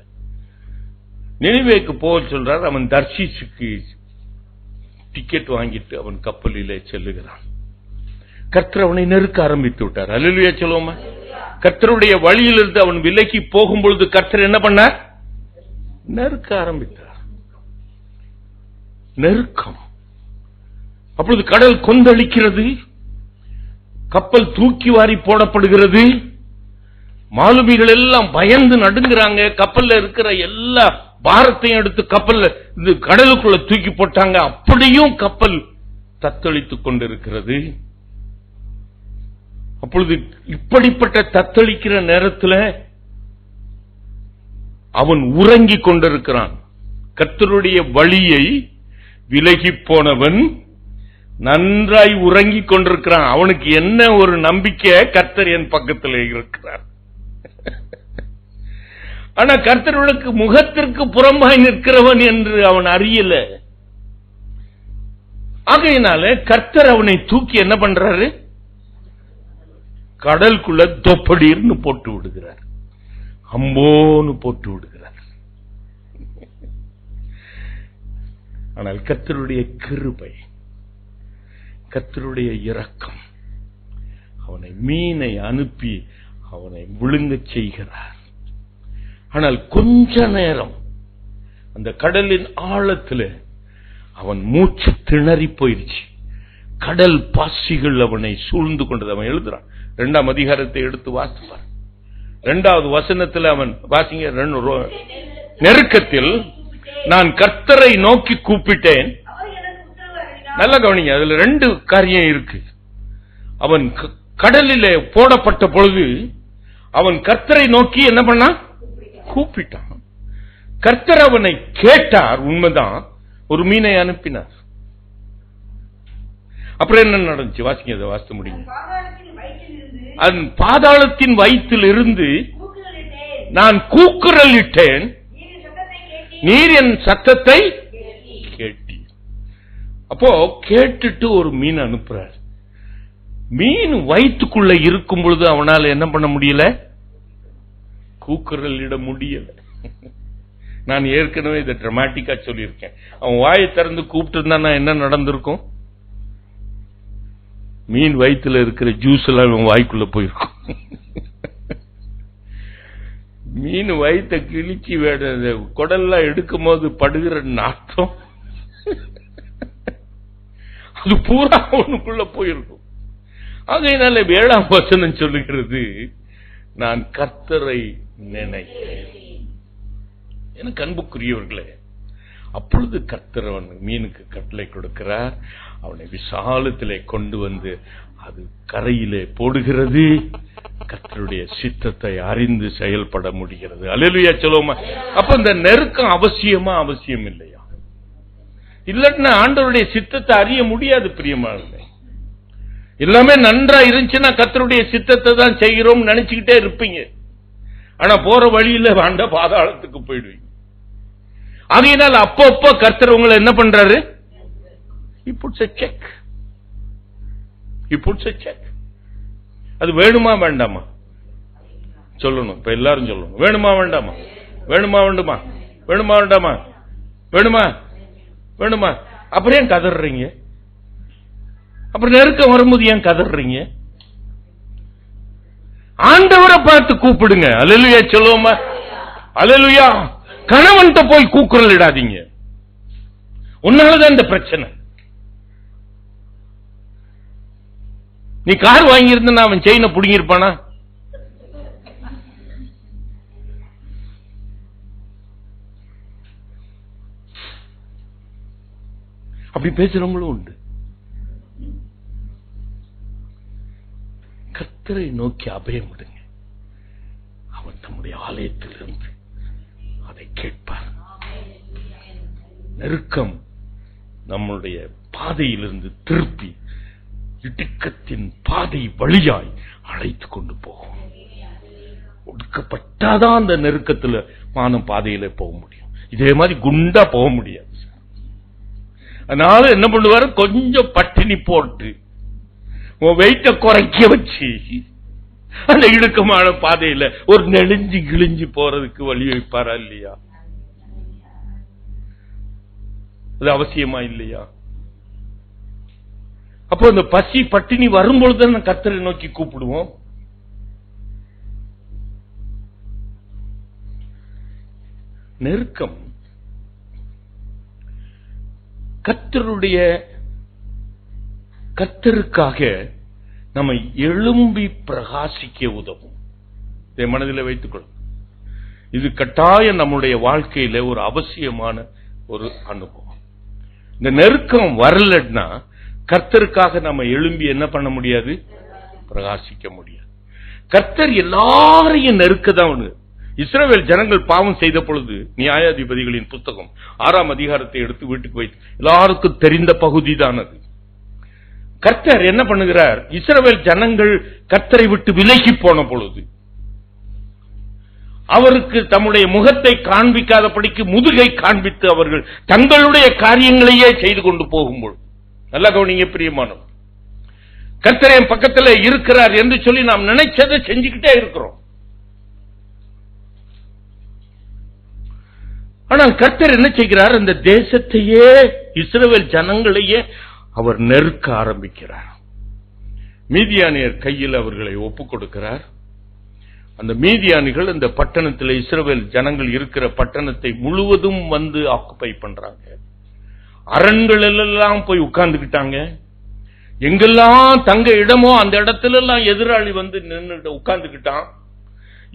நினிவேக்கு போக சொல்றார். அவன் தர்ஷீசுக்கு டிக்கெட் வாங்கிட்டு அவன் கப்பலிலே செல்லுகிறான். கர்த்தர் அவனை நெருக்க ஆரம்பித்து விட்டார். அல்லேலூயா சொல்லுவோமா? கர்த்தருடைய வழியிலிருந்து அவன் விலகி போகும் பொழுது கர்த்தர் என்ன பண்ணார்? நெருக்க ஆரம்பித்தார். நெருக்கம். அப்பொழுது கடல் கொந்தளிக்கிறது. கப்பல் தூக்கி வாரி போடப்படுகிறது. மாலுமிகள் எல்லாம் பயந்து நடுங்குறாங்க. கப்பல்ல இருக்கிற எல்லா பாரத்தையும் எடுத்து கப்பல்ல கடலுக்குள்ள தூக்கி போட்டாங்க. அப்படியும் கப்பல் தத்தளித்துக் கொண்டிருக்கிறது. அப்பொழுது இப்படிப்பட்ட தத்தளிக்கிற நேரத்தில் அவன் உறங்கிக் கொண்டிருக்கிறான். கர்த்தருடைய வழியை விலகி போனவன் நன்றாய் உறங்கிக் கொண்டிருக்கிறான். அவனுக்கு என்ன ஒரு நம்பிக்கை? கர்த்தர் என் பக்கத்தில் இருக்கிறார். ஆனா கர்த்தருக்கு முகத்திற்கு புறம்பாய் நிற்கிறவன் என்று அவன் அறியல. ஆகையினால கர்த்தர் அவனை தூக்கி என்ன பண்றாரு? கடலுக்குள்ள தொப்படிர்னு போட்டு விடுகிறார். அம்போன்னு போட்டு விடுகிறார். ஆனால் கர்த்தருடைய கிருபை, கர்த்தருடைய இரக்கம் அவனை மீனை அனுப்பி அவனை விழுங்க செய்கிறார். ஆனால் கொஞ்ச நேரம் அந்த கடலின் ஆழத்தில் அவன் மூச்சு திணறி போயிடுச்சு. கடல் பாசிகள் அவனை சூழ்ந்து கொண்டது. அவன் எழுதுறான். 2ஆம் அதிகாரத்தை எடுத்து வாசிப்பார். 2வது வசனத்தில் அவன் வாசிங்க. நெருக்கத்தில் நான் கர்த்தரை நோக்கி கூப்பிட்டேன். நல்ல கவனிங்க, அதுல 2 காரியம் இருக்கு. அவன் கடலிலே போடப்பட்ட பொழுது அவன் கர்த்தரை நோக்கி என்ன பண்ணான்? கூப்பிட்டான். கர்த்தர் அவனை கேட்டார். உண்மைதான். ஒரு மீனை அனுப்பினார். அப்புறம் என்ன நடந்துச்சு? வாசிங்க, அதை வாசிக்க முடியும். அதன் பாதாளத்தின் வயிற்றில் இருந்து நான் கூக்குரலிட்டேன், நீர் என் சத்தத்தை கேட்டீர். அப்போ கேட்டுட்டு ஒரு மீன் அனுப்புறார். மீன் வயிற்றுக்குள்ள இருக்கும் பொழுது அவனால் என்ன பண்ண முடியல? கூக்குரலிட முடியல. நான் ஏற்கனவே இதை டிராமாட்டிக்கா சொல்லியிருக்கேன். அவன் வாயை திறந்து கூப்பிட்டு இருந்தா என்ன நடந்திருக்கும்? மீன் வயிற்றுல இருக்கிற ஜூஸ் எல்லாம் வாய்க்குள்ள போயிருக்கும். மீன் வயிற்ற கிழிச்சி குடல்லாம் எடுக்கும் போது படுகிற நாட்டம் அது பூரா அவனுக்குள்ள போயிருக்கும். அதனால 7ஆம் வசனம் சொல்லுகிறது, நான் கர்த்தரை நினைத்தேன். எனக்கு அன்புக்குரியவர்களே, அப்பொழுது கர்த்தர் அவன் மீனுக்கு கட்டளை கொடுக்கிறார். அவனை விசாலத்திலே கொண்டு வந்து அது கரையிலே போடுகிறது. கர்த்தருடைய சித்தத்தை அறிந்து செயல்பட முடிகிறது. அல்லேலூயா சொல்லுவோமா? அப்ப இந்த நெருக்கம் அவசியமா அவசியம் இல்லையா? இல்லன்னா ஆண்டவருடைய சித்தத்தை அறிய முடியாது. பிரியமானவர்களே, எல்லாமே நன்றா இருந்துச்சுன்னா கர்த்தருடைய சித்தத்தை தான் செய்கிறோம் நினைச்சுக்கிட்டே இருப்பீங்க. ஆனா போற வழியில வாண்ட பாதாளத்துக்கு போயிடுவீங்க. அதனால அப்பப்போ கர்த்தர் உங்களை என்ன பண்றாரு? He puts a check. He puts a check. அது வேணுமா வேண்டாமா சொல்லணும். இப்ப எல்லாரும் சொல்லணும், வேணுமா வேண்டாமா? வேணுமா வேண்டுமா? வேணுமா வேண்டாமா? வேணுமா வேணுமா? அப்புறம் ஏன் கதறீங்க? அப்புறம் நெருக்கம் வரும்போது ஏன் கதறீங்க? ஆண்டவரை பார்த்து கூப்பிடுங்க. அல்லேலூயா சொல்லுவோமா? அல்லேலூயா. கணவன்கிட்ட போய் கூக்குரல் இடாதீங்க. உன்னாலதான் இந்த பிரச்சனை. நீ கார் வாங்கியிருந்தா அவன் செயினை புடுங்கிருப்பானா? அப்படி பேசுறவங்களும் உண்டு. கர்த்தரை நோக்கி அபயம் விடுங்க. அவன் தம்முடைய ஆலயத்திலிருந்து அதை கேட்பார். நெருக்கம் நம்முடைய பாதையிலிருந்து திருப்பி இடுக்கத்தின் பாதை வழியாய் அழைத்துக் கொண்டு போகும். ஒடுக்கப்பட்டாதான் அந்த நெருக்கத்துல மானம் பாதையில போக முடியும். இதே மாதிரி குண்டா போக முடியாது. அதனால என்ன பண்ணுவாரு? கொஞ்சம் பட்டினி போட்டு வெயிட்ட குறைக்க வச்சு அந்த இடுக்கமான பாதையில ஒரு நெளிஞ்சு கிழிஞ்சு போறதுக்கு வழி வைப்பாரா இல்லையா? அது அவசியமா இல்லையா? அப்போ அந்த பசி பட்டினி வரும்பொழுது கர்த்தரை நோக்கி கூப்பிடுவோம். நெருக்கம் கர்த்தருக்காக நம்மை எழும்பி பிரகாசிக்க உதவும். இதை மனதில் வைத்துக் கொள்ளும். இது கட்டாயம் நம்முடைய வாழ்க்கையில ஒரு அவசியமான ஒரு அனுபவம். இந்த நெருக்கம் வரலன்னா கர்த்தருக்காக நம்ம எழும்பி என்ன பண்ண முடியாது? பிரகாசிக்க முடியாது. கர்த்தர் எல்லாரையும் நெருக்கதான். இஸ்ரவேல் ஜனங்கள் பாவம் செய்த பொழுது நியாயாதிபதிகளின் புத்தகம் 6ஆம் அதிகாரத்தை எடுத்து வீட்டுக்கு வைத்து எல்லாருக்கும் தெரிந்த பகுதி தான் அது. கர்த்தர் என்ன பண்ணுகிறார்? இஸ்ரவேல் ஜனங்கள் கர்த்தரை விட்டு விலகி போன பொழுது அவருக்கு தம்முடைய முகத்தை காண்பிக்காதபடிக்கு முதுகை காண்பித்து அவர்கள் தங்களுடைய காரியங்களையே செய்து கொண்டு போகும்போது, நல்லா கவனிங்க பிரியமானவர், கர்த்தர் என் பக்கத்தில் இருக்கிறார் என்று சொல்லி நாம் நினைச்சதை செஞ்சுக்கிட்டே இருக்கிறோம். ஆனால் கர்த்தர் என்ன செய்கிறார்? அந்த தேசத்தையே இஸ்ரவேல் ஜனங்களையே அவர் நெருக்க ஆரம்பிக்கிறார். மீதியானியர் கையில் அவர்களை ஒப்புக் கொடுக்கிறார். அந்த மீதியானிகள் அந்த பட்டணத்தில் இஸ்ரவேல் ஜனங்கள் இருக்கிற பட்டணத்தை முழுவதும் வந்து ஆக்குபை பண்றாங்க. அரண்கள் எல்லாம் போய் உட்கார்ந்துக்கிட்டாங்க. எங்கெல்லாம் தங்க இடமோ அந்த இடத்துல எல்லாம் எதிராளி வந்து நின்று உட்கார்ந்துக்கிட்டான்.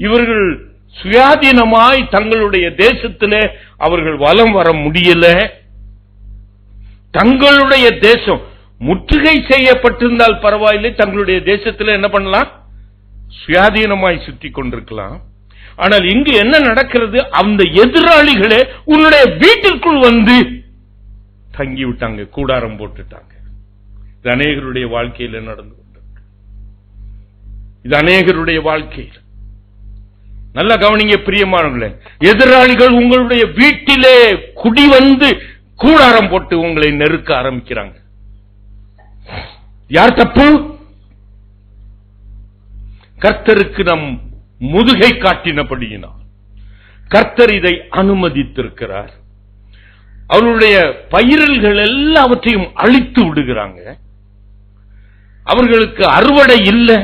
இவர்கள் சுயாதீனமாய் தங்களுடைய தேசத்திலே அவர்கள் வலம் வர முடியல. தங்களுடைய தேசம் முற்றுகை செய்யப்பட்டிருந்தால் பரவாயில்லை, தங்களுடைய தேசத்தில் என்ன பண்ணலாம்? சுயாதீனமாய் சுற்றி கொண்டிருக்கலாம். ஆனால் இங்கு என்ன நடக்கிறது? அந்த எதிராளிகளே உன்னுடைய வீட்டிற்குள் வந்து தங்கி விட்டாங்க, கூடாரம் போட்டுட்டாங்க. இது அநேகருடைய வாழ்க்கையில நடந்து கொண்டிருக்கு. இது அநேகருடைய வாழ்க்கையில். நல்ல கவனிங்க பிரியமானவர்களே, எதிராளிகள் உங்களுடைய வீட்டிலே குடி வந்து கூடாரம் போட்டு உங்களை நெருக்க ஆரம்பிக்கிறாங்க. யார் தப்பு? கர்த்தருக்கு நம் முதுகை காட்டினபடியினால் கர்த்தர் இதை அனுமதித்திருக்கிறார். அவருடைய பயிர்கள் எல்லாவற்றையும் அழித்து விடுகிறாங்க. அவர்களுக்கு அறுவடை இல்லை,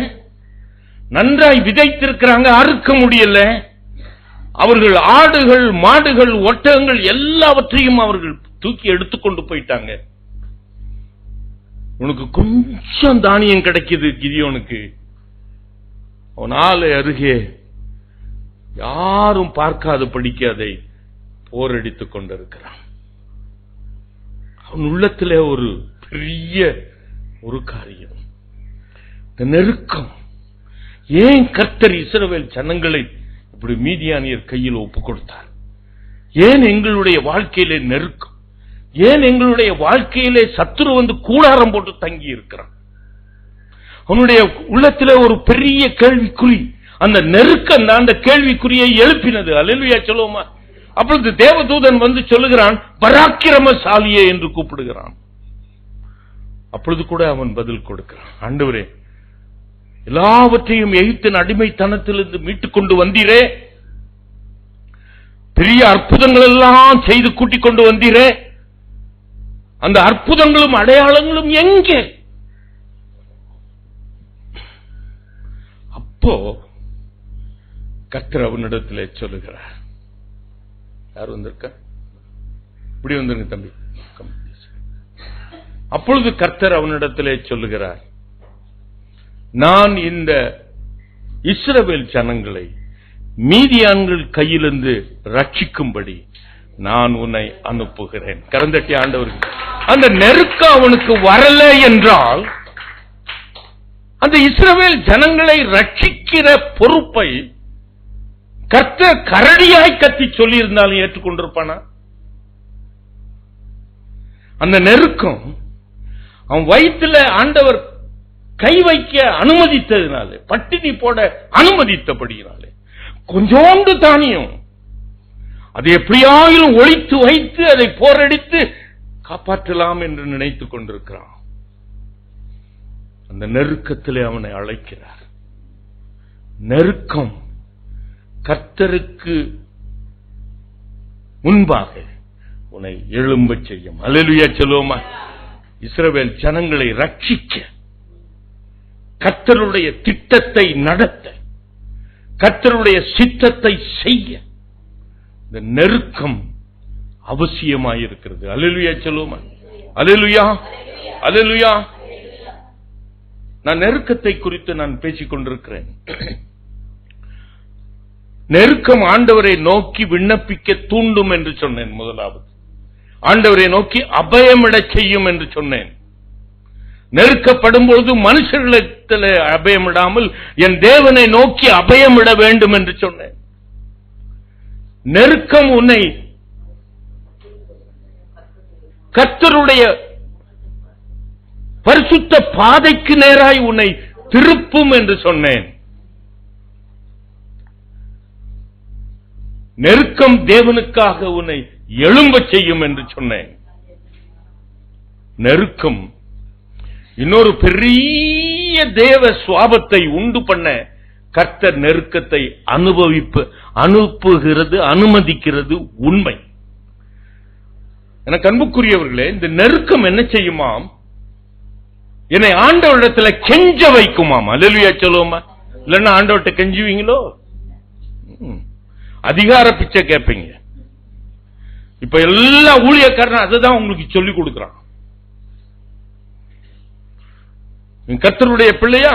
நன்றாய் விதைத்திருக்கிறாங்க, அறுக்க முடியல. அவர்கள் ஆடுகள், மாடுகள், ஒட்டகங்கள் எல்லாவற்றையும் அவர்கள் தூக்கி எடுத்துக்கொண்டு போயிட்டாங்க. உனக்கு கொஞ்சம் தானியம் கிடைக்குது கிதியோனுக்கு. அவன் ஆளை அருகே யாரும் பார்க்காதபடிக்கு அதை போரடித்துக் கொண்டிருக்கிறான். அவன் உள்ளத்திலே ஒரு பெரிய ஒரு காரியம், நெருக்கம். ஏன் கர்த்தர் இஸ்ரவேல் ஜனங்களை இப்படி மீதியானியர் கையில் ஒப்புக் கொடுத்தார்? ஏன் எங்களுடைய வாழ்க்கையிலே நெருக்கம்? ஏன் எங்களுடைய வாழ்க்கையிலே சத்துரு வந்து கூடாரம் போட்டு தங்கி இருக்கிறான்? அவனுடைய உள்ளத்திலே ஒரு பெரிய கேள்விக்குறி. அந்த நெருக்கம் தான் அந்த கேள்விக்குறியை எழுப்பினது. அல்லேலூயா சொல்லுவோமா? அப்பொழுது தேவதூதன் வந்து சொல்லுகிறான், பராக்கிரமசாலியே என்று கூப்பிடுகிறான். அப்பொழுது கூட அவன் பதில் கொடுக்கிறான், ஆண்டவரே, எல்லாவற்றையும் எகிப்தின் அடிமைத்தனத்திலிருந்து மீட்டுக் கொண்டு வந்தீரே, பெரிய அற்புதங்கள் எல்லாம் செய்து கூட்டிக் கொண்டு வந்தீரே, அந்த அற்புதங்களும் அடையாளங்களும் எங்கே? அப்போ கர்த்தர் அவனிடத்திலே சொல்லுகிறார். யார் வந்திருக்க? இப்படி வந்துருங்க தம்பி. அப்பொழுது கர்த்தர் அவனிடத்திலே சொல்லுகிறார், நான் இந்த இஸ்ரவேல் ஜனங்களை மீதியான்கள் கையிலிருந்து ரட்சிக்கும்படி நான் உன்னை அனுப்புகிறேன். கரந்தட்டி ஆண்டவர்கள். அந்த நெருக்கம் அவனுக்கு வரல என்றால் அந்த இஸ்ரவேல் ஜனங்களை ரட்சிக்கிற பொறுப்பை கர்த்தர் கரடியாய் கத்தி சொல்லி இருந்தாலும் ஏற்றுக்கொண்டிருப்பானா? அந்த நெருக்கம் அவன் வயிற்றுல ஆண்டவர் கை வைக்க அனுமதித்ததினாலே, பட்டினி போட அனுமதித்தபடியினாலே, கொஞ்சோண்டு தானியம் அதை எப்படியாயிலும் ஒழித்து வைத்து அதை போரடித்து காப்பாற்றலாம் என்று நினைத்துக் கொண்டிருக்கிறான். அந்த நெருக்கத்திலே அவனை அழைக்கிறார். நெருக்கம் கர்த்தருக்கு முன்பாக உன்னை எழும்ப செய்யும். அல்லேலூயா சொல்லுவோமா? இஸ்ரவேல் ஜனங்களை ரட்சிக்க, கர்த்தருடைய திட்டத்தை நடத்த, கர்த்தருடைய சித்தத்தை செய்ய இந்த நெருக்கம் அவசியமாயிருக்கிறது. அல்லேலூயா சொல்லுவோமா? அல்லேலூயா, அல்லேலூயா. நான் நெருக்கத்தை குறித்து நான் பேசிக் கொண்டிருக்கிறேன். நெருக்கம் ஆண்டவரை நோக்கி விண்ணப்பிக்க தூண்டும் என்று சொன்னேன். முதலாவது, ஆண்டவரை நோக்கி அபயமிடச் செய்யும் என்று சொன்னேன். நெருக்கப்படும் பொழுது மனுஷர்களிடத்தில் அபயமிடாமல் என் தேவனை நோக்கி அபயமிட வேண்டும் என்று சொன்னேன். நெருக்கம் உன்னை கர்த்தருடைய பரிசுத்த பாதைக்கு நேராய் உன்னை திருப்பும் என்று சொன்னேன். நெருக்கம் தேவனுக்காக உன்னை எழும்ப செய்யும் என்று சொன்னேன். நெருக்கம் இன்னொரு பெரிய தேவ சுவாபத்தை உண்டு பண்ண கர்த்தர் நெருக்கத்தை அனுப்புகிறது, அனுமதிக்கிறது உண்மை. எனக்கு அன்புக்குரியவர்களே, இந்த நெருக்கம் என்ன செய்யுமாம்? என்னை ஆண்டவரிடத்துல கெஞ்ச வைக்குமாம். அல்லேலூயா சொல்லுவோமா? இல்லன்னா ஆண்டவர்கிட்ட கெஞ்சுவீங்களோ? அதிகார பிச்சை கேட்பீங்க. இப்ப எல்லா ஊழியக்காரனும் அதுதான் உங்களுக்கு சொல்லிக் கொடுக்கிறான். கர்த்தருடைய பிள்ளையா,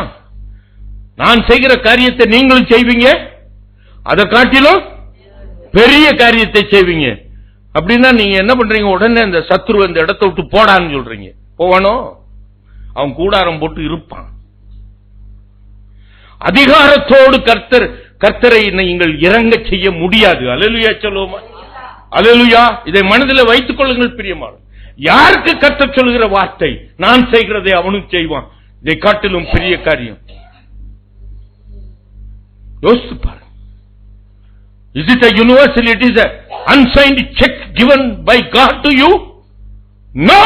நான் செய்கிற காரியத்தை நீங்களும் செய்வீங்க, அதை காட்டிலும் பெரிய காரியத்தை செய்வீங்க. அப்படின்னா நீங்க என்ன பண்றீங்க? உடனே அந்த சத்ரு அந்த இடத்தை விட்டு போடான்னு சொல்றீங்க. போவானோ? அவன் கூடாரம் போட்டு இருப்பான். அதிகாரத்தோடு கர்த்தரை நீங்கள் இறங்க செய்ய முடியாது. அல்லேலூயா சொல்லுவோமா? அல்லேலூயா. இதை மனதில் வைத்துக் கொள்ளுங்கள் பிரியமானவர்களே. யாருக்கு கர்த்தர் சொல்லுகிற வார்த்தை, நான் செய்கிறதை அவனும் செய்வான், இதை காட்டிலும் பெரிய காரியம். யோசித்து பாருங்க. Is it a universal? It is a unsigned check given by God to you? No.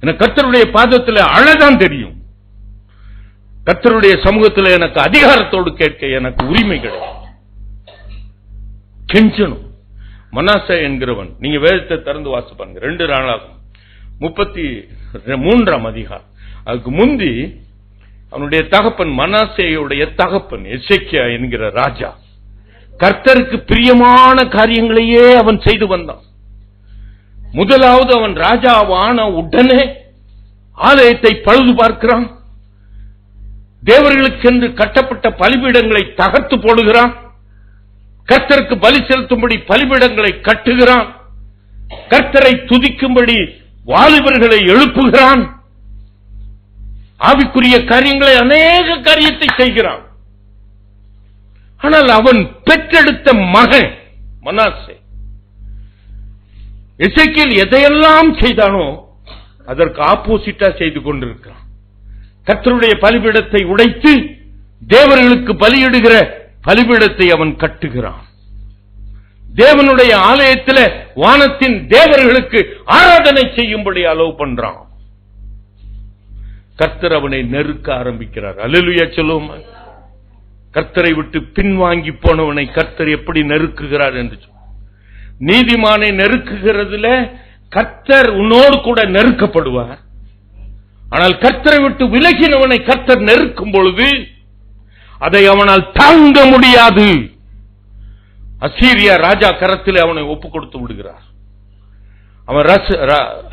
எனக்கு கர்த்தருடைய பாதத்தில் அழதான் தெரியும். கர்த்தருடைய சமூகத்தில் எனக்கு அதிகாரத்தோடு கேட்க எனக்கு உரிமை கிடையாது. கெஞ்சணும். மனாசே என்கிறவன், நீங்க வேதத்தை திறந்து வாசிப்பாங்க, 2 நாளாகும் 3ஆம் அதிகாரம். அதுக்கு முந்தி அவனுடைய தகப்பன் மனாசேயுடைய தகப்பன் எசேக்கியா என்கிற ராஜா கர்த்தருக்கு பிரியமான காரியங்களையே அவன் செய்து வந்தான். முதலாவது அவன் ராஜாவான உடனே ஆலயத்தை பழுது பார்க்கிறான். தேவர்களுக்கென்று கட்டப்பட்ட பலிபீடங்களை தகர்த்து போடுகிறான். கர்த்தருக்கு பலி செலுத்தும்படி பலிபீடங்களை கட்டுகிறான். கர்த்தரை துதிக்கும்படி வாலிபர்களை எழுப்புகிறான். ஆவிக்குரிய காரியங்களை அநேக காரியத்தை செய்கிறான். ஆனால் அவன் பெற்றெடுத்த மகன் மனாசே எசேக்கியேல் எதையெல்லாம் செய்தானோ அதற்கு ஆப்போசிட்டா செய்து கொண்டிருக்கிறான். கர்த்தருடைய பலிபீடத்தை உடைத்து தேவர்களுக்கு பலியிடுகிற பலிபீடத்தை அவன் கட்டுகிறான். தேவனுடைய ஆலயத்தில் வானத்தின் தேவர்களுக்கு ஆராதனை செய்யும்படி அலோவ் பண்றான். கர்த்தர் அவனை நெருக்க ஆரம்பிக்கிறார். அல்லேலூயா சொல்லுவோம். கர்த்தரை விட்டு பின்வாங்கி போனவனை கர்த்தர் எப்படி நெருக்குகிறார் என்று சொல்ல. நீதிமானை நெருக்குகிறதுல கர்த்தர் உன்னோடு கூட நெருக்கப்படுவார். ஆனால் கர்த்தரை விட்டு விலகினவனை கர்த்தர் நெருக்கும் பொழுது அதை அவனால் தாங்க முடியாது. அசீரியா ராஜா கரத்தில் அவனை ஒப்பு கொடுத்து விடுகிறார். அவன்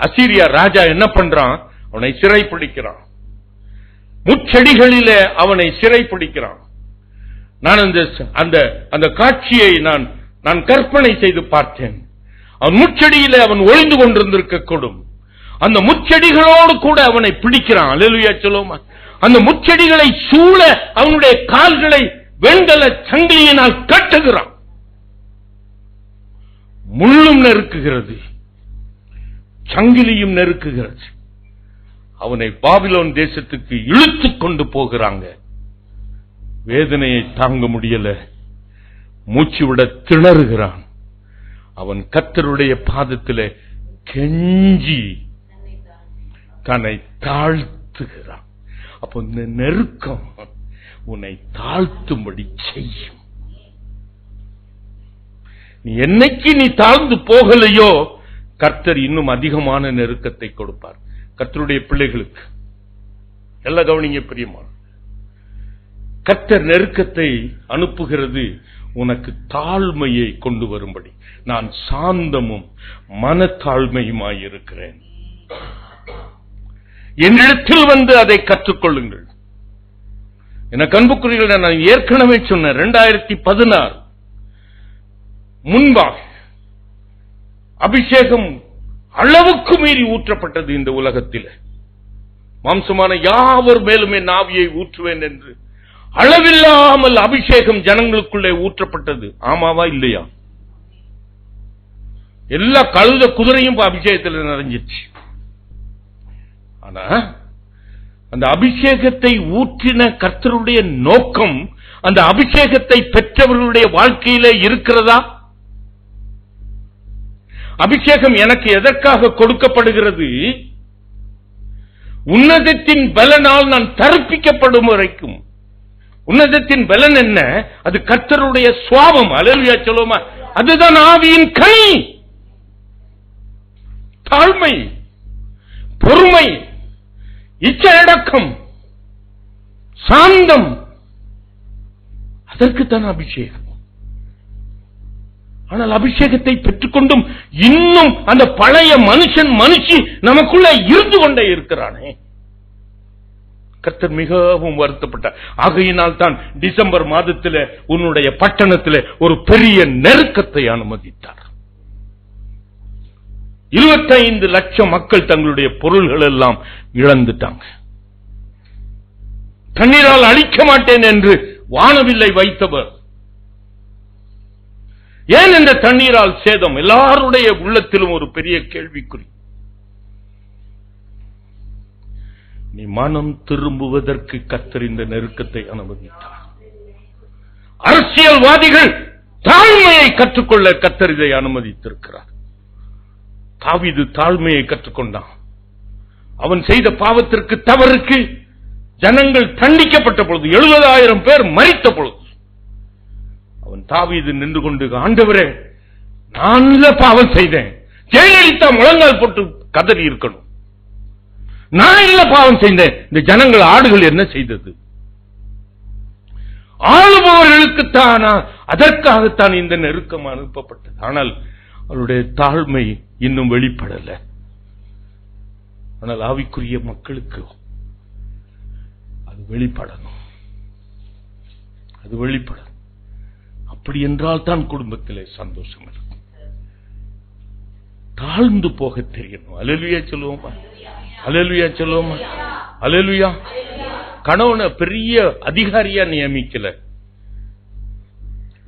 அசீரியா ராஜா என்ன பண்றான்? அவனை சிறைப்பிடிக்கிறான். முச்செடிகளிலே அவனை சிறைப்பிடிக்கிறான். நான் அந்த காட்சியை நான் கற்பனை செய்து பார்த்தேன். அவன் முச்செடியிலே அவன் ஒளிந்து கொண்டிருந்திருக்க கூடும். அந்த முச்செடிகளோடு கூட அவனை பிடிக்கிறான். அல்லேலூயா சொல்லுவோமா. அந்த முச்செடிகளை சூழ அவனுடைய கால்களை வெண்கல சங்கிலியினால் கட்டுகிறான். முள்ளும் நெருக்குகிறது, சங்கிலியும் நெருக்குகிறது. அவனை பாபிலோன் தேசத்துக்கு இழுத்துக் கொண்டு போகிறாங்க. வேதனையை தாங்க முடியல, மூச்சு விட திணறுகிறான். அவன் கர்த்தருடைய பாதத்திலே கெஞ்சி தன்னை தாழ்த்துகிறான். அப்போ இந்த நெருக்கம் உன்னை தாழ்த்தும்படி செய்யும். நீ என்னைக்கு நீ தாழ்ந்து போகலையோ கர்த்தர் இன்னும் அதிகமான நெருக்கத்தை கொடுப்பார். கர்த்தருடைய பிள்ளைகளுக்கு எல்லாம் கவனிங்க பிரியமான. கர்த்தர் நெருக்கத்தை அனுப்புகிறது உனக்கு தாழ்மையை கொண்டு வரும்படி. நான் சாந்தமும் மனத்தாழ்மையுமாயிருக்கிறேன். என்னிடத்தில் வந்து அதை கற்றுக்கொள்ளுங்கள். எனக்கு அன்புக்குரியவர்களே, நான் ஏற்கனவே சொன்னேன் 2016 முன்பாக அபிஷேகம் அளவுக்கு மீறி ஊற்றப்பட்டது இந்த உலகத்தில். மாம்சமான யாவர் மேலுமே நாவியை ஊற்றுவேன் என்று அளவில்லாமல் அபிஷேகம் ஜனங்களுக்குள்ளே ஊற்றப்பட்டது. ஆமாவா இல்லையா? எல்லா கழுத குதிரையும் அபிஷேகத்தில் நிறைஞ்சிச்சு. ஆனா அந்த அபிஷேகத்தை ஊற்றின கர்த்தருடைய நோக்கம் அந்த அபிஷேகத்தை பெற்றவர்களுடைய வாழ்க்கையிலே இருக்கிறதா? அபிஷேகம் எனக்கு எதற்காக கொடுக்கப்படுகிறது? உன்னதத்தின் பலனால் நான் தரிப்பிக்கப்படும் வரைக்கும். உன்னதத்தின் பலன் என்ன? அது கர்த்தருடைய சுவாபம். அல்லேலூயா சொல்லுமா. அதுதான் ஆவியின் கனி. தாழ்மை, பொறுமை, இச்சையடக்கம், சாந்தம், அதற்குத்தான் அபிஷேகம். ஆனால் அபிஷேகத்தை பெற்றுக்கொண்டும் இன்னும் அந்த பழைய மனுஷி நமக்குள்ள இருந்து கொண்டே இருக்கிறானே. கர்த்தர் மிகவும் வருத்தப்பட்டார். ஆகையினால் தான் டிசம்பர் மாதத்தில் உன்னுடைய பட்டணத்தில் ஒரு பெரிய நெருக்கத்தை அனுமதித்தார். 25 லட்சம் மக்கள் தங்களுடைய பொருள்கள் எல்லாம் இழந்துட்டாங்க. தண்ணீரால் அழிக்க மாட்டேன் என்று வானவில்லை வைத்தவர். ஏன் இந்த தண்ணீரால் சேதம்? எல்லாருடைய உள்ளத்திலும் ஒரு பெரிய கேள்விக்குறி. நீ மனம் திரும்புவதற்கு கர்த்தர் இந்த நெருக்கத்தை அனுமதித்தார். அரசியல்வாதிகள் தாழ்மையை கற்றுக்கொள்ள கர்த்தர் இதை அனுமதித்திருக்கிறார். தாவீது தாழ்மையை கற்றுக்கொண்டான். அவன் செய்த பாவத்திற்கு, தவறுக்கு ஜனங்கள் தண்டிக்கப்பட்ட பொழுது, 70,000 பேர் மரித்த பொழுது அவன் தாவீது நின்று கொண்டு, ஆண்டவரே நான் பாவம் செய்தேன், ஜெயலலிதா முழங்கால் போட்டு கதறி இருக்கணும், நான் இல்ல பாவம் செய்தேன், இந்த ஜனங்கள் ஆடுகள் என்ன செய்தது? ஆளுபவர்களுக்குத்தானா? அதற்காகத்தான் இந்த நெருக்கம் அனுப்பப்பட்டது. ஆனால் அவருடைய தாழ்மை இன்னும் வெளிப்படல. ஆனால் ஆவிக்குரிய மக்களுக்கு அது வெளிப்படணும், அது வெளிப்படும். அப்படி என்றால் தான் குடும்பத்திலே சந்தோஷம் இருக்கும். தாழ்ந்து போக தெரியணும். அல்லேலூயா சொல்லுவோமா? அல்லேலூயா சொல்லுவோமா? அல்லேலூயா. கணவனை பெரிய அதிகாரியா நியமிக்கல.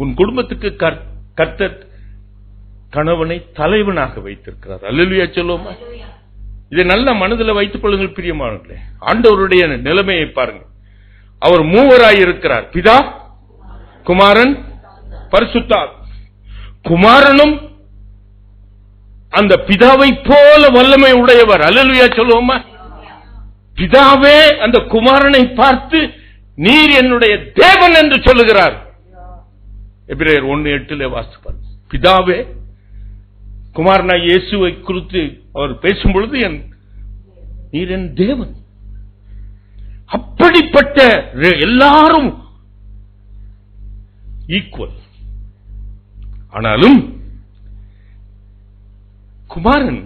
உன் குடும்பத்துக்கு கர்த்தர் கணவனை தலைவனாக வைத்திருக்கிறார். அல்லேலூயா சொல்லுவோமா? இதை நல்ல மனதில் வைத்துக் கொள்ளுங்கள் பிரியமானவர்களே. ஆண்டவருடைய நிலைமையை பாருங்க. அவர் மூவராய் இருக்கிறார். பிதா, குமாரன், பரிசுத்தார். குமாரனும் அந்த பிதாவை போல வல்லமை உடையவர். அல்லேலூயா சொல்லுவோமா? பிதாவே அந்த குமாரனை பார்த்து நீர் என்னுடைய தேவன் என்று சொல்லுகிறார். எபிரேயர் 1:8 வாசிப்பார். பிதாவே குமாரனா இயேசுவை குறித்து அவர் பேசும் பொழுது நீர் என் தேவன். அப்படிப்பட்ட எல்லாரும் ஈக்குவல். ஆனாலும் குமாரன்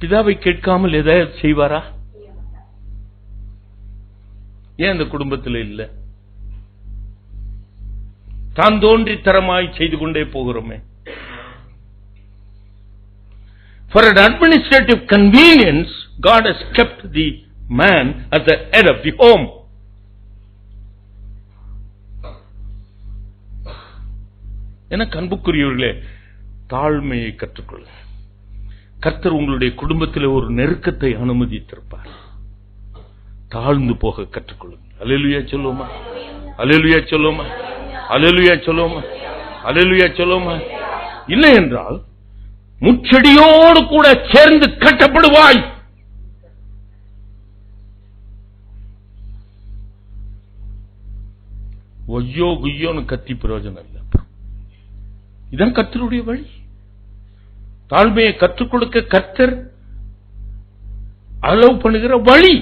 பிதாவை கேட்காமல் எதாவது செய்வாரா? ஏன் அந்த குடும்பத்தில் இல்ல? தான் தோன்றி தரமாய் செய்து கொண்டே போகிறோமே. For an administrative convenience, God has kept the man at the head of the home. எனக்கு அன்புக்குரியவர்களே, தாழ்மையை கற்றுக்கொள்ள கர்த்தர் உங்களுடைய குடும்பத்தில் ஒரு நெருக்கத்தை அனுமதித்திருப்பார். தாழ்ந்து போக கற்றுக்கொள்ளுங்கள். அல்லேலூயா சொல்லுவோமா? அல்லேலூயா சொல்லுவோமா? அல்லேலூயா சொல்லுவோமா? அல்லேலூயா சொல்லுவோமா? இல்லை என்றால் முச்செடியோடு கூட சேர்ந்து கட்டப்படுவாய். ஒய்யோ குய்யோன்னு கத்தி பிரயோஜனம் இல்லை. இதான் கர்த்தருடைய வழி. தாழ்மையை கற்றுக் கொடுக்க கர்த்தர் அலோவ் பண்ணுகிற வழி.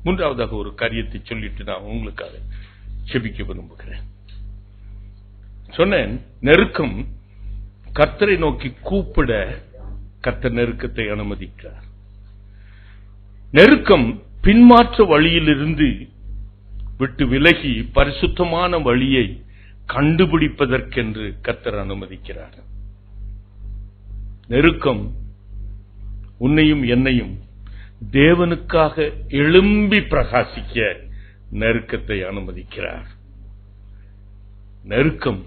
மூன்றாவதாக ஒரு காரியத்தை சொல்லிட்டு நான் உங்களுக்காக செபிக்க விரும்புகிறேன். சொன்னேன், நெருக்கம் கர்த்தரை நோக்கி கூப்பிட கர்த்தர் நெருக்கத்தை அனுமதிக்கிறார். நெருக்கம் பின்மாற்ற வழியிலிருந்து விட்டு விலகி பரிசுத்தமான வழியை கண்டுபிடிப்பதற்கென்று கர்த்தர் அனுமதிக்கிறார். நெருக்கம் உன்னையும் என்னையும் தேவனுக்காக எழும்பி பிரகாசிக்க நெருக்கத்தை அனுமதிக்கிறார். நெருக்கம்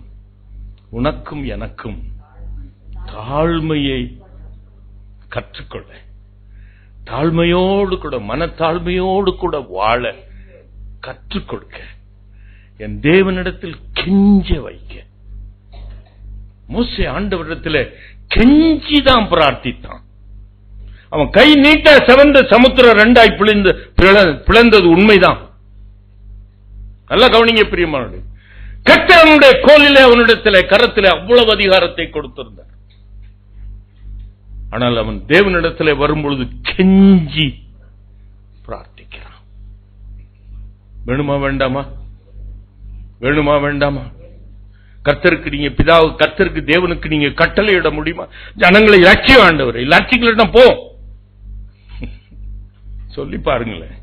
உனக்கும் எனக்கும் தாழ்மையை கற்றுக்கொள்ள, தாழ்மையோடு கூட மனத்தாழ்மையோடு கூட வாழ கற்றுக் கொடுக்க, என் தேவனிடத்தில் கெஞ்ச வைக்க. மோசே ஆண்டவரிடத்தில் கெஞ்சிதான் பிரார்த்தித்தான். அவன் கை நீட்ட சிவந்த சமுத்திரம் ரெண்டாய் பிளந்தது உண்மைதான். நல்லா கவனிங்க பிரியமானவர்களே. கர்த்தருடைய கோலிலே அவனிடத்தில் கரத்தில் அவ்வளவு அதிகாரத்தை கொடுத்திருந்தார். ஆனால் அவன் தேவனிடத்தில் வரும்பொழுது கெஞ்சி பிரார்த்திக்கிறான். வேணுமா வேண்டாமா? வேணுமா வேண்டாமா? கர்த்தருக்கு நீங்க கர்த்தருக்கு தேவனுக்கு நீங்க கட்டளையிட முடியுமா? ஜனங்களை இலட்சியம் ஆண்டவர் இலட்சியம் போ சொல்லி பாருங்களேன்.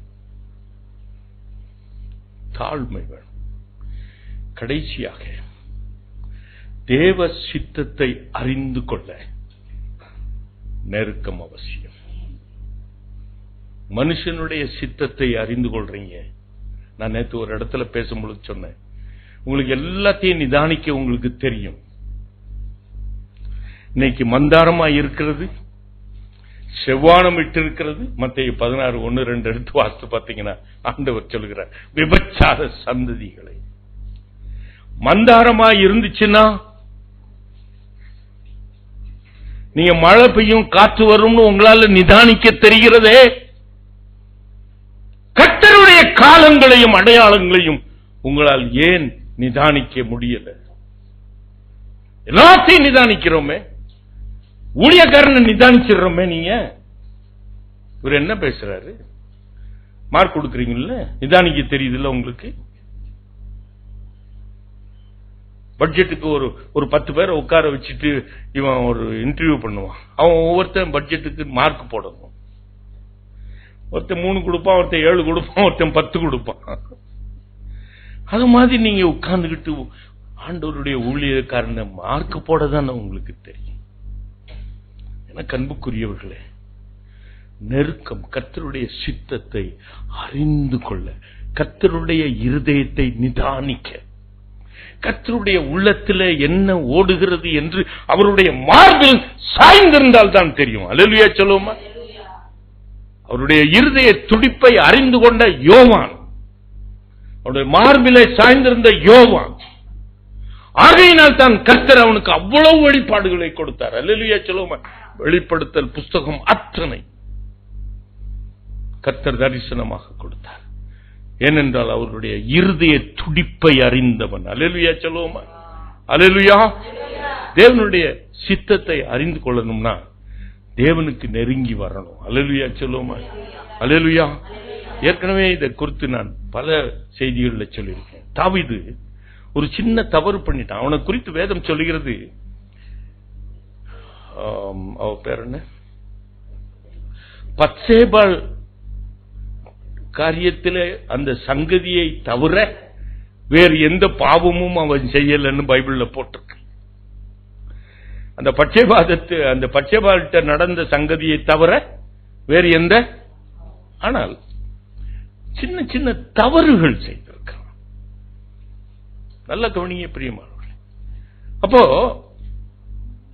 தாழ்மை வேணும். கடைசியாக தேவ சித்தத்தை அறிந்து கொள்ள நெருக்கம் அவசியம். மனுஷனுடைய சித்தத்தை அறிந்து கொள்றீங்க. நான் நேற்று ஒரு இடத்துல பேசும்பொழுது சொன்னேன், உங்களுக்கு எல்லாத்தையும் நிதானிக்க உங்களுக்கு தெரியும். இன்னைக்கு மந்தாரமா இருக்கிறது, செவ்வானம் விட்டு இருக்கிறது. மத்தேயு 16:1-2 எடுத்து வாசித்து பார்த்தீங்கன்னா ஆண்டவர் சொல்கிறார், விபச்சார சந்ததிகளை. மந்தாரமா இருந்துச்சுன்னா நீங்க மழை பெய்யும் காற்று வரும்னு உங்களால நிதானிக்க தெரிகிறதே. கர்த்தருடைய காலங்களையும் அடையாளங்களையும் உங்களால் ஏன் நிதானிக்க முடியல? எல்லாத்தையும் நிதானிக்கிறோமே. ஊழியக்காரனை நிதானிச்சிடுறோமே. நீங்க இவர் என்ன பேசுறாரு, மார்க் கொடுக்குறீங்கல்ல, நிதானிக்க தெரியுதுல்ல உங்களுக்கு. பட்ஜெட்டுக்கு ஒரு 10 பேரை உட்கார வச்சுட்டு இவன் ஒரு இன்டர்வியூ பண்ணுவான். அவன் ஒவ்வொருத்தன் பட்ஜெட்டுக்கு மார்க் போடணும். ஒருத்தன் 3 கொடுப்பான், ஒருத்தன் 7 கொடுப்பான், ஒருத்தன் 10 கொடுப்பான். அது மாதிரி நீங்க உட்கார்ந்துகிட்டு ஆண்டவருடைய ஊழியக்காரனை மார்க் போட தானே உங்களுக்கு தெரியும். எனக்கு அன்புக்குரியவர்களே, நெருக்கம், கர்த்தருடைய சித்தத்தை அறிந்து கொள்ள, கர்த்தருடைய இருதயத்தை நிதானிக்க, கர்த்தருடைய உள்ளத்திலே என்ன ஓடுகிறது என்று அவருடைய மார்பில் சாய்ந்திருந்தால் தான் தெரியும். அல்லேலூயா சொல்லுவோமா? அவருடைய இருதய துடிப்பை அறிந்து கொண்ட யோவான், அவருடைய மார்பிலே சாய்ந்திருந்த யோவான், ஆகையினால் தான் கர்த்தர் அவனுக்கு அவ்வளவு வெளிப்பாடுகளை கொடுத்தார். அல்லேலூயா சொல்லுவோமா? வெளிப்படுத்தல் புஸ்தகம் அத்தனை கர்த்தர் தரிசனமாக கொடுத்தார். ஏனென்றால் அவருடைய இருதய துடிப்பை அறிந்தவன். அல்லேலூயா சொல்லுவோமா? அல்லேலூயா. தேவனுடைய சித்தத்தை அறிந்து கொள்ளணும்னா தேவனுக்கு நெருங்கி வரணும். அல்லேலூயா சொல்லுவோமா? அல்லேலூயா. ஏற்கனவே இதை குறித்து நான் பல செய்திகளில் சொல்லியிருக்கேன். தாவீது ஒரு சின்ன தவறு பண்ணிட்டான். அவனை குறித்து வேதம் சொல்லுகிறது, அவ பேர் என்ன, பத்சேபாள் காரியத்திலே அந்த சங்கதியை தவிர வேறு எந்த பாவமும் அவன் செய்யலன்னு பைபிள்ல போட்டிருக்கு. அந்த பட்சேபாள்கிட்ட நடந்த சங்கதியை தவிர வேறு எந்த, ஆனால் சின்ன சின்ன தவறுகள் செய்திருக்கான். நல்ல கவனிங்க பிரியமானவர்களே. அப்போ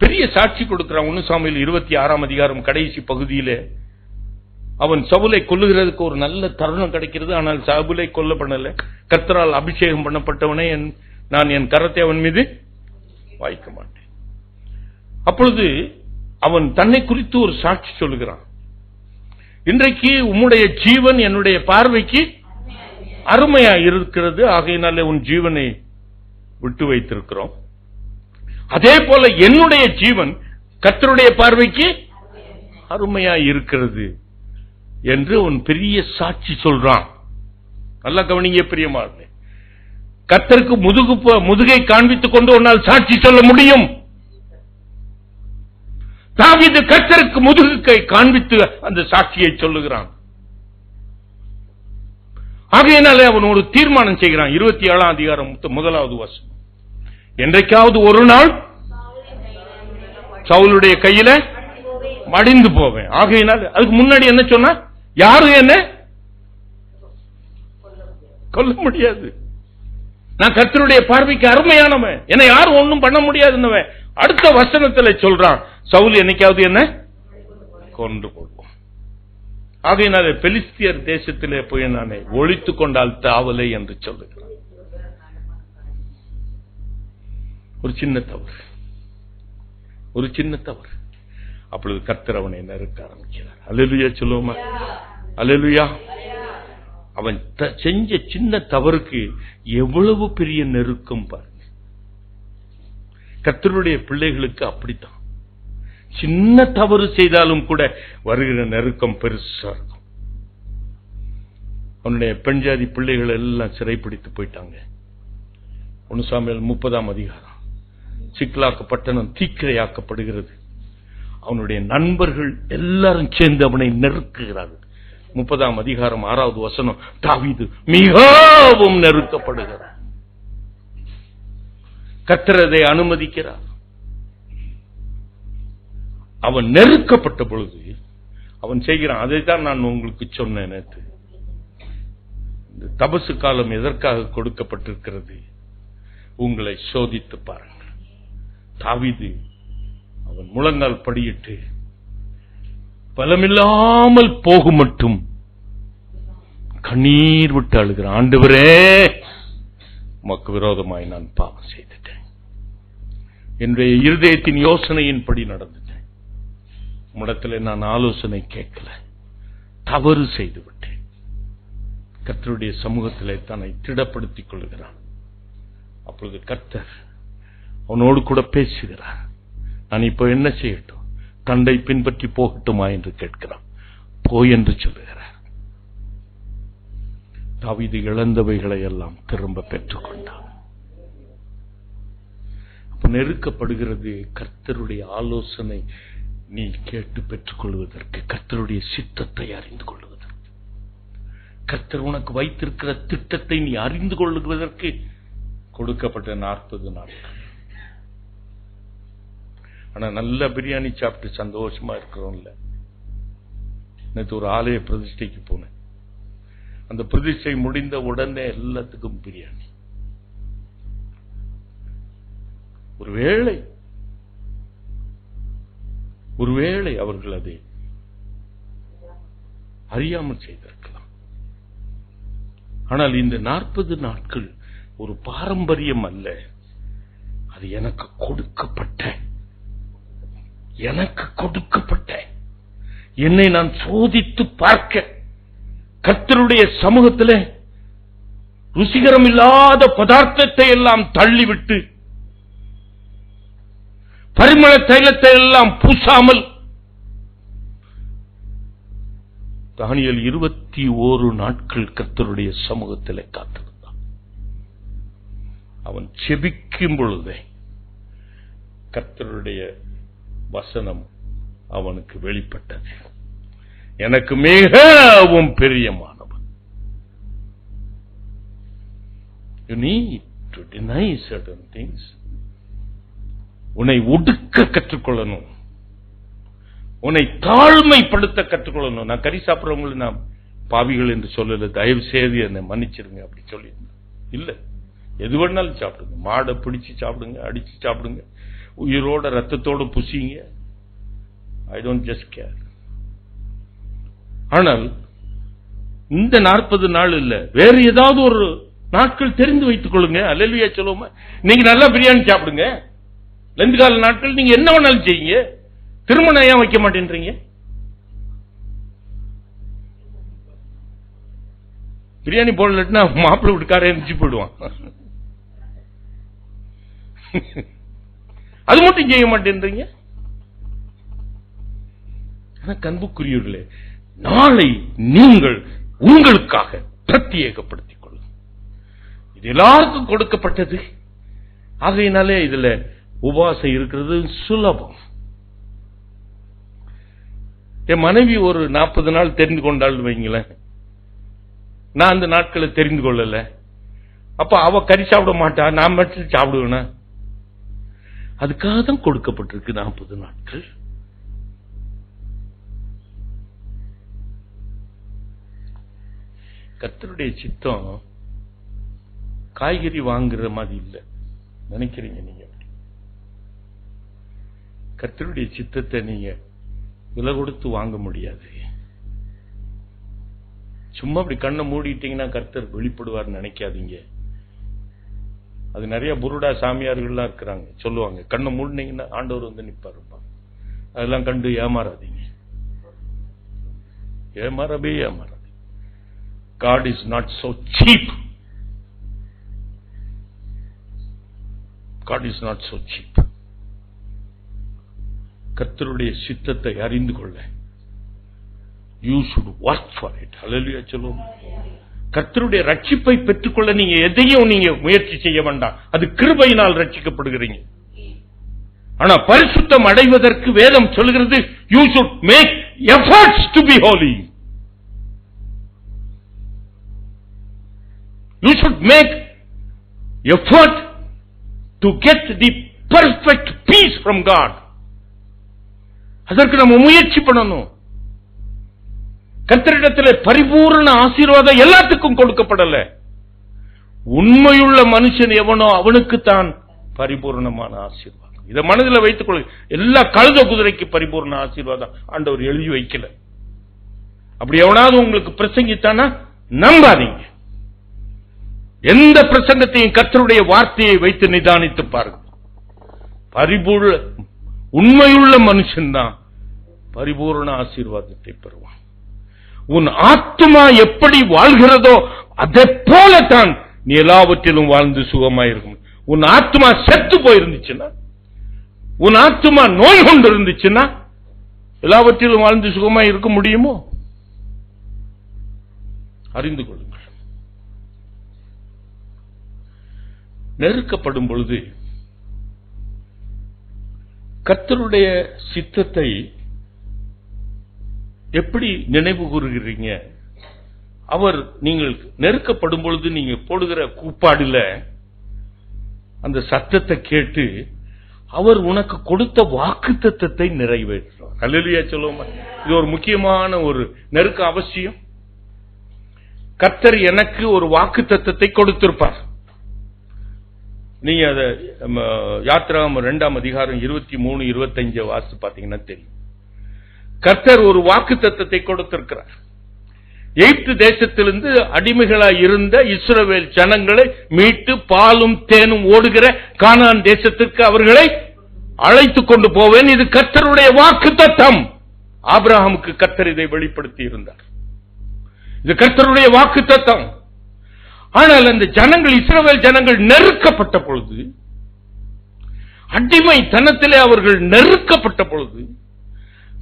பெரிய சாட்சி கொடுக்கிறான். 1 சாமுவேல் 26ஆம் அதிகாரம் கடைசி பகுதியிலே அவன் சவுலை கொல்லுகிறதுக்கு ஒரு நல்ல தருணம் கிடைக்கிறது. ஆனால் சவுலை கொல்ல பண்ணல. கர்த்தரால் அபிஷேகம் பண்ணப்பட்டவனே நான் என் கரத்தை அவன் மீது வாய்க்க மாட்டேன். அப்பொழுது அவன் தன்னை குறித்து ஒரு சாட்சி சொல்லுகிறான். இன்றைக்கு உம்முடைய ஜீவன் என்னுடைய பார்வைக்கு அருமையா இருக்கிறது, ஆகையினாலே உன் ஜீவனை விட்டு வைத்திருக்கிறோம். அதே போல என்னுடைய ஜீவன் கர்த்தருடைய பார்வைக்கு அருமையா இருக்கிறது என்று உன் பெரிய சாட்சி சொல்றான். நல்லா கவனிங்க பிரியமானவர்களே. கர்த்தருக்கு முதுகை காண்பித்துக் கொண்டு உன்னால் சாட்சி சொல்ல முடியும். தாவீது கர்த்தருக்கு முதுகை காண்பித்து அந்த சாட்சியை சொல்லுகிறான். ஆகையினாலே அவன் ஒரு தீர்மானம் செய்கிறான். 27ஆம் அதிகாரம் 1வது வசனம், என்றைக்காவது ஒரு நாள் சவுலுடைய கையில மடிந்து போவேன். ஆகையினால் அதுக்கு முன்னாடி என்ன சொன்னா, யாரும் என்ன கொல்ல முடியாது, நான் கர்த்தருடைய பார்வைக்கு அருமையானவன், என்னை யாரும் ஒன்னும் பண்ண முடியாதுன்னவன். அடுத்த வசனத்தில் சொல்றான், சவுல் என்னைக்காவது என்ன கொண்டு போடுவோம். ஆகையினாலே பெலிஸ்தியர் தேசத்திலே போய் நானே ஒழித்துக் கொண்டால் தாவலை என்று சொல்லுகிறான். ஒரு சின்ன தவறு, ஒரு சின்ன தவறு. அப்பொழுது கர்த்தர் அவனை நெருக்க ஆரம்பிக்கிறார். அல்லேலூயா சொல்லுவோமா? அல்லேலூயா. அவன் செஞ்ச சின்ன தவறுக்கு எவ்வளவு பெரிய நெருக்கம் பாருங்க. கர்த்தருடைய பிள்ளைகளுக்கு அப்படித்தான். சின்ன தவறு செய்தாலும் கூட வருகிற நெருக்கம் பெருசா இருக்கும். அவனுடைய பெண் ஜாதி பிள்ளைகள் எல்லாம் சிறைப்பிடித்து போயிட்டாங்க. 1 சாமுவேல் 30ஆம் அதிகாரம். சிக்லாக் பட்டணம் தீக்கிரையாக்கப்படுகிறது. அவனுடைய நண்பர்கள் எல்லாரும் சேர்ந்து அவனை நெருக்குகிறார்கள். 30ஆம் அதிகாரம் 6வது வசனம், தாவீது மிகவும் நெருக்கப்படுகிறார். கர்த்தர் அதை அனுமதிக்கிறார். அவன் நெருக்கப்பட்ட பொழுது அவன் செய்கிறான். அதைத்தான் நான் உங்களுக்கு சொன்னேன் நேற்று. இந்த தபசு காலம் எதற்காக கொடுக்கப்பட்டிருக்கிறது? உங்களை சோதித்து பாருங்கள். தாவீது அவன் முழங்கால் படியிட்டு பலமில்லாமல் போகும் மட்டும் கண்ணீர் விட்டு அழுகிறான். ஆண்டவரே, உமக்கு விரோதமாய் நான் பாவம் செய்துட்டேன், என்னுடைய இருதயத்தின் யோசனையின்படி நடந்துட்டேன், உம்மிடத்திலே நான் ஆலோசனை கேட்கல, தவறு செய்து விட்டேன். கர்த்தருடைய சமூகத்திலே தன்னை திடப்படுத்திக் கொள்கிறான். அப்பொழுது கர்த்தர் அவனோடு கூட பேசுகிறார். நான் இப்ப என்ன செய்யட்டும்? தண்டை பின்பற்றி போகட்டுமா என்று கேட்கிறான். போய் என்று சொல்லுகிறார். தாவீது இழந்தவைகளை எல்லாம் திரும்ப பெற்றுக் கொண்டான். அப்ப நெருக்கப்படுகிறது. கர்த்தருடைய ஆலோசனை நீ கேட்டு பெற்றுக் கொள்வதற்கு, கர்த்தருடைய சித்தத்தை அறிந்து கொள்வதற்கு, கர்த்தர் உனக்கு வைத்திருக்கிற திட்டத்தை நீ அறிந்து கொள்வதற்கு கொடுக்கப்பட்ட 40 நாட்கள். ஆனா நல்ல பிரியாணி சாப்பிட்டு சந்தோஷமா இருக்கிறோம்ல. நேற்று ஒரு ஆலய பிரதிஷ்டைக்கு போனேன். அந்த பிரதிஷ்டை முடிந்த உடனே எல்லாத்துக்கும் பிரியாணி. ஒருவேளை அவர்கள் அதை அறியாமல் செய்திருக்கலாம். ஆனால் இந்த 40 நாட்கள் ஒரு பாரம்பரியம் அல்ல, அது எனக்கு கொடுக்கப்பட்ட என்னை நான் சோதித்து பார்க்க, கர்த்தருடைய சமூகத்தில் ருசிகரம் இல்லாத பதார்த்தத்தை எல்லாம் தள்ளிவிட்டு, பரிமள தைலத்தை எல்லாம் பூசாமல், தானியேல் 21 நாட்கள் கர்த்தருடைய சமூகத்தில் காத்திருந்தான். அவன் செபிக்கும் பொழுதே கர்த்தருடைய வசனம் அவனுக்கு வெளிப்பட்டது. எனக்கு மிகவும் பிரியமானவன். You need to deny certain things. உன்னை ஒடுக்க கற்றுக்கொள்ளணும், உன்னை தாழ்மைப்படுத்த கற்றுக்கொள்ளணும். நான் கறி சாப்பிடுறவங்களை நான் பாவிகள் என்று சொல்லல, தயவு செய்து என்னை மன்னிச்சிருங்க அப்படி சொல்லியிருந்தேன். இல்ல, எது வேணாலும் சாப்பிடுங்க. மாடை பிடிச்சு சாப்பிடுங்க, அடிச்சு சாப்பிடுங்க, உயிரோட ரத்தத்தோடு புசிங்க. I don't just care. ஆனால் இந்த 40 நாள் இல்ல, வேற ஏதாவது ஒரு நாட்கள் தெரிந்து வைத்துக் கொள்ளுங்க. அல்லேலூயா சொல்லுவோமா? நீங்க நல்லா பிரியாணி சாப்பிடுங்க. லெந்து கால நாட்கள் நீங்க என்ன வேணாலும் செய்யுங்க. திருமணம் ஏன் வைக்க மாட்டேன்றீங்க? பிரியாணி போடலன்னா மாப்பிள்ளை வீட்டுக்காரே எரிஞ்சு போயிடுவான். அது மட்டும் செய்ய மாட்டேன்றீங்க. அன்புக்குரியவர்களே, நாளை நீங்கள் உங்களுக்காக பிரத்யேகப்படுத்திக் கொள்ளும். இது எல்லாருக்கும் கொடுக்கப்பட்டது. ஆகையினாலே இதுல உபவாசம் இருக்கிறது சுலபம். என் மனைவி ஒரு 40 நாள் தெரிந்து கொண்டாள் வைங்களேன், நான் அந்த நாட்களை தெரிந்து கொள்ளல. அப்ப அவ கறி சாப்பிட மாட்டா, நான் மட்டும் சாப்பிடுவேனா? அதுக்காக தான் கொடுக்கப்பட்டிருக்கு 40 நாட்கள். கர்த்தருடைய சித்தம் காய்கறி வாங்குற மாதிரி இல்ல நினைக்கிறீங்க நீங்க. கர்த்தருடைய சித்தத்தை நீங்க விலை கொடுத்து வாங்க முடியாது. சும்மா அப்படி கண்ணை மூடிட்டீங்கன்னா கர்த்தர் வெளிப்படுவார் நினைக்காதீங்க. அது நிறைய புருடா சாமியார்கள்லாம் இருக்கிறாங்க, சொல்லுவாங்க கண்ணை மூடினீங்கன்னா ஆண்டவர் வந்து நிப்பாரு. அதெல்லாம் கண்டு ஏமாறாதீங்க, ஏமாறவே ஏமாறாது. God is not so cheap. God is not so cheap. கர்த்தருடைய சித்தத்தை அறிந்து கொள்ள you should work for it. ஹல்லேலூயா சொல்லுவோம். கர்த்தருடைய ரட்சிப்பை பெற்றுக்கொள்ள நீங்க எதையும் நீங்க முயற்சி செய்ய வேண்டாம், அது கிருபையினால் ரட்சிக்கப்படுகிறீங்க. ஆனா பரிசுத்தம் அடைவதற்கு வேதம் சொல்கிறது you should make efforts to be holy. You should make effort to get the perfect peace from God. அதற்கு நம்ம முயற்சி பண்ணணும். கர்த்தரிடத்தில் பரிபூர்ண ஆசீர்வாதம் எல்லாத்துக்கும் கொடுக்கப்படல. உண்மையுள்ள மனுஷன் எவனோ அவனுக்கு தான் பரிபூர்ணமான ஆசீர்வாதம். இதை மனதில் வைத்துக் கொள்ள. எல்லா கழுத குதிரைக்கு பரிபூர்ண ஆசீர்வாதம் ஆண்டவர் எழுதி வைக்கல. அப்படி எவனாவது உங்களுக்கு பிரசங்கித்தானா நம்பாதீங்க. எந்த பிரசங்கத்தையும் கர்த்தருடைய வார்த்தையை வைத்து நிதானித்து பாருங்க. பரிபூர்ண உண்மையுள்ள மனுஷன்தான் பரிபூர்ண ஆசீர்வாதத்தை பெறுவான். உன் ஆத்மா எப்படி வாழ்கிறதோ அதை போலத்தான் நீ எல்லாவற்றிலும் வாழ்ந்து சுகமாயிருக்கும். உன் ஆத்மா செத்து போயிருந்துச்சுன்னா, உன் ஆத்மா நோய் கொண்டு இருந்துச்சுன்னா எல்லாவற்றிலும் வாழ்ந்து சுகமாய் இருக்க முடியுமோ? அறிந்து கொள்ளுங்கள். நெருக்கப்படும் பொழுது கர்த்தருடைய சித்தத்தை எப்படி நினைவு கூறுகிறீங்க? அவர் நீங்கள் நெருக்கப்படும் பொழுது நீங்க போடுகிற கூப்பாடுல அந்த சத்தத்தை கேட்டு அவர் உனக்கு கொடுத்த வாக்குத்தத்தத்தை நிறைவேற்றுவார். அல்லேலூயா சொல்லுவோமா? இது ஒரு முக்கியமான ஒரு நெருக்க அவசியம். கர்த்தர் எனக்கு ஒரு வாக்குத்தத்தத்தை கொடுத்திருப்பார். நீங்க அத யாத்திராகமம் 2ஆம் அதிகாரம் 23, 25 வாசித்து பாத்தீங்கன்னா தெரியும். கர்த்தர் ஒரு வாக்குத்தத்தத்தை கொடுத்திருக்கிறார். எகிப்து தேசத்திலிருந்து அடிமைகளாய் இருந்த இஸ்ரவேல் ஜனங்களை மீட்டு பாலும் தேனும் ஓடுகிற கானான் தேசத்திற்கு அவர்களை அழைத்துக் கொண்டு போவேன். இது கர்த்தருடைய வாக்குத்தத்தம். ஆபிரகாமுக்கு கர்த்தர் இதை வெளிப்படுத்தி இருந்தார். இது கர்த்தருடைய வாக்குத்தத்தம். ஆனால் அந்த ஜனங்கள், இஸ்ரவேல் ஜனங்கள் நெருக்கப்பட்ட பொழுது, அடிமை தனத்திலே அவர்கள் நெருக்கப்பட்ட பொழுது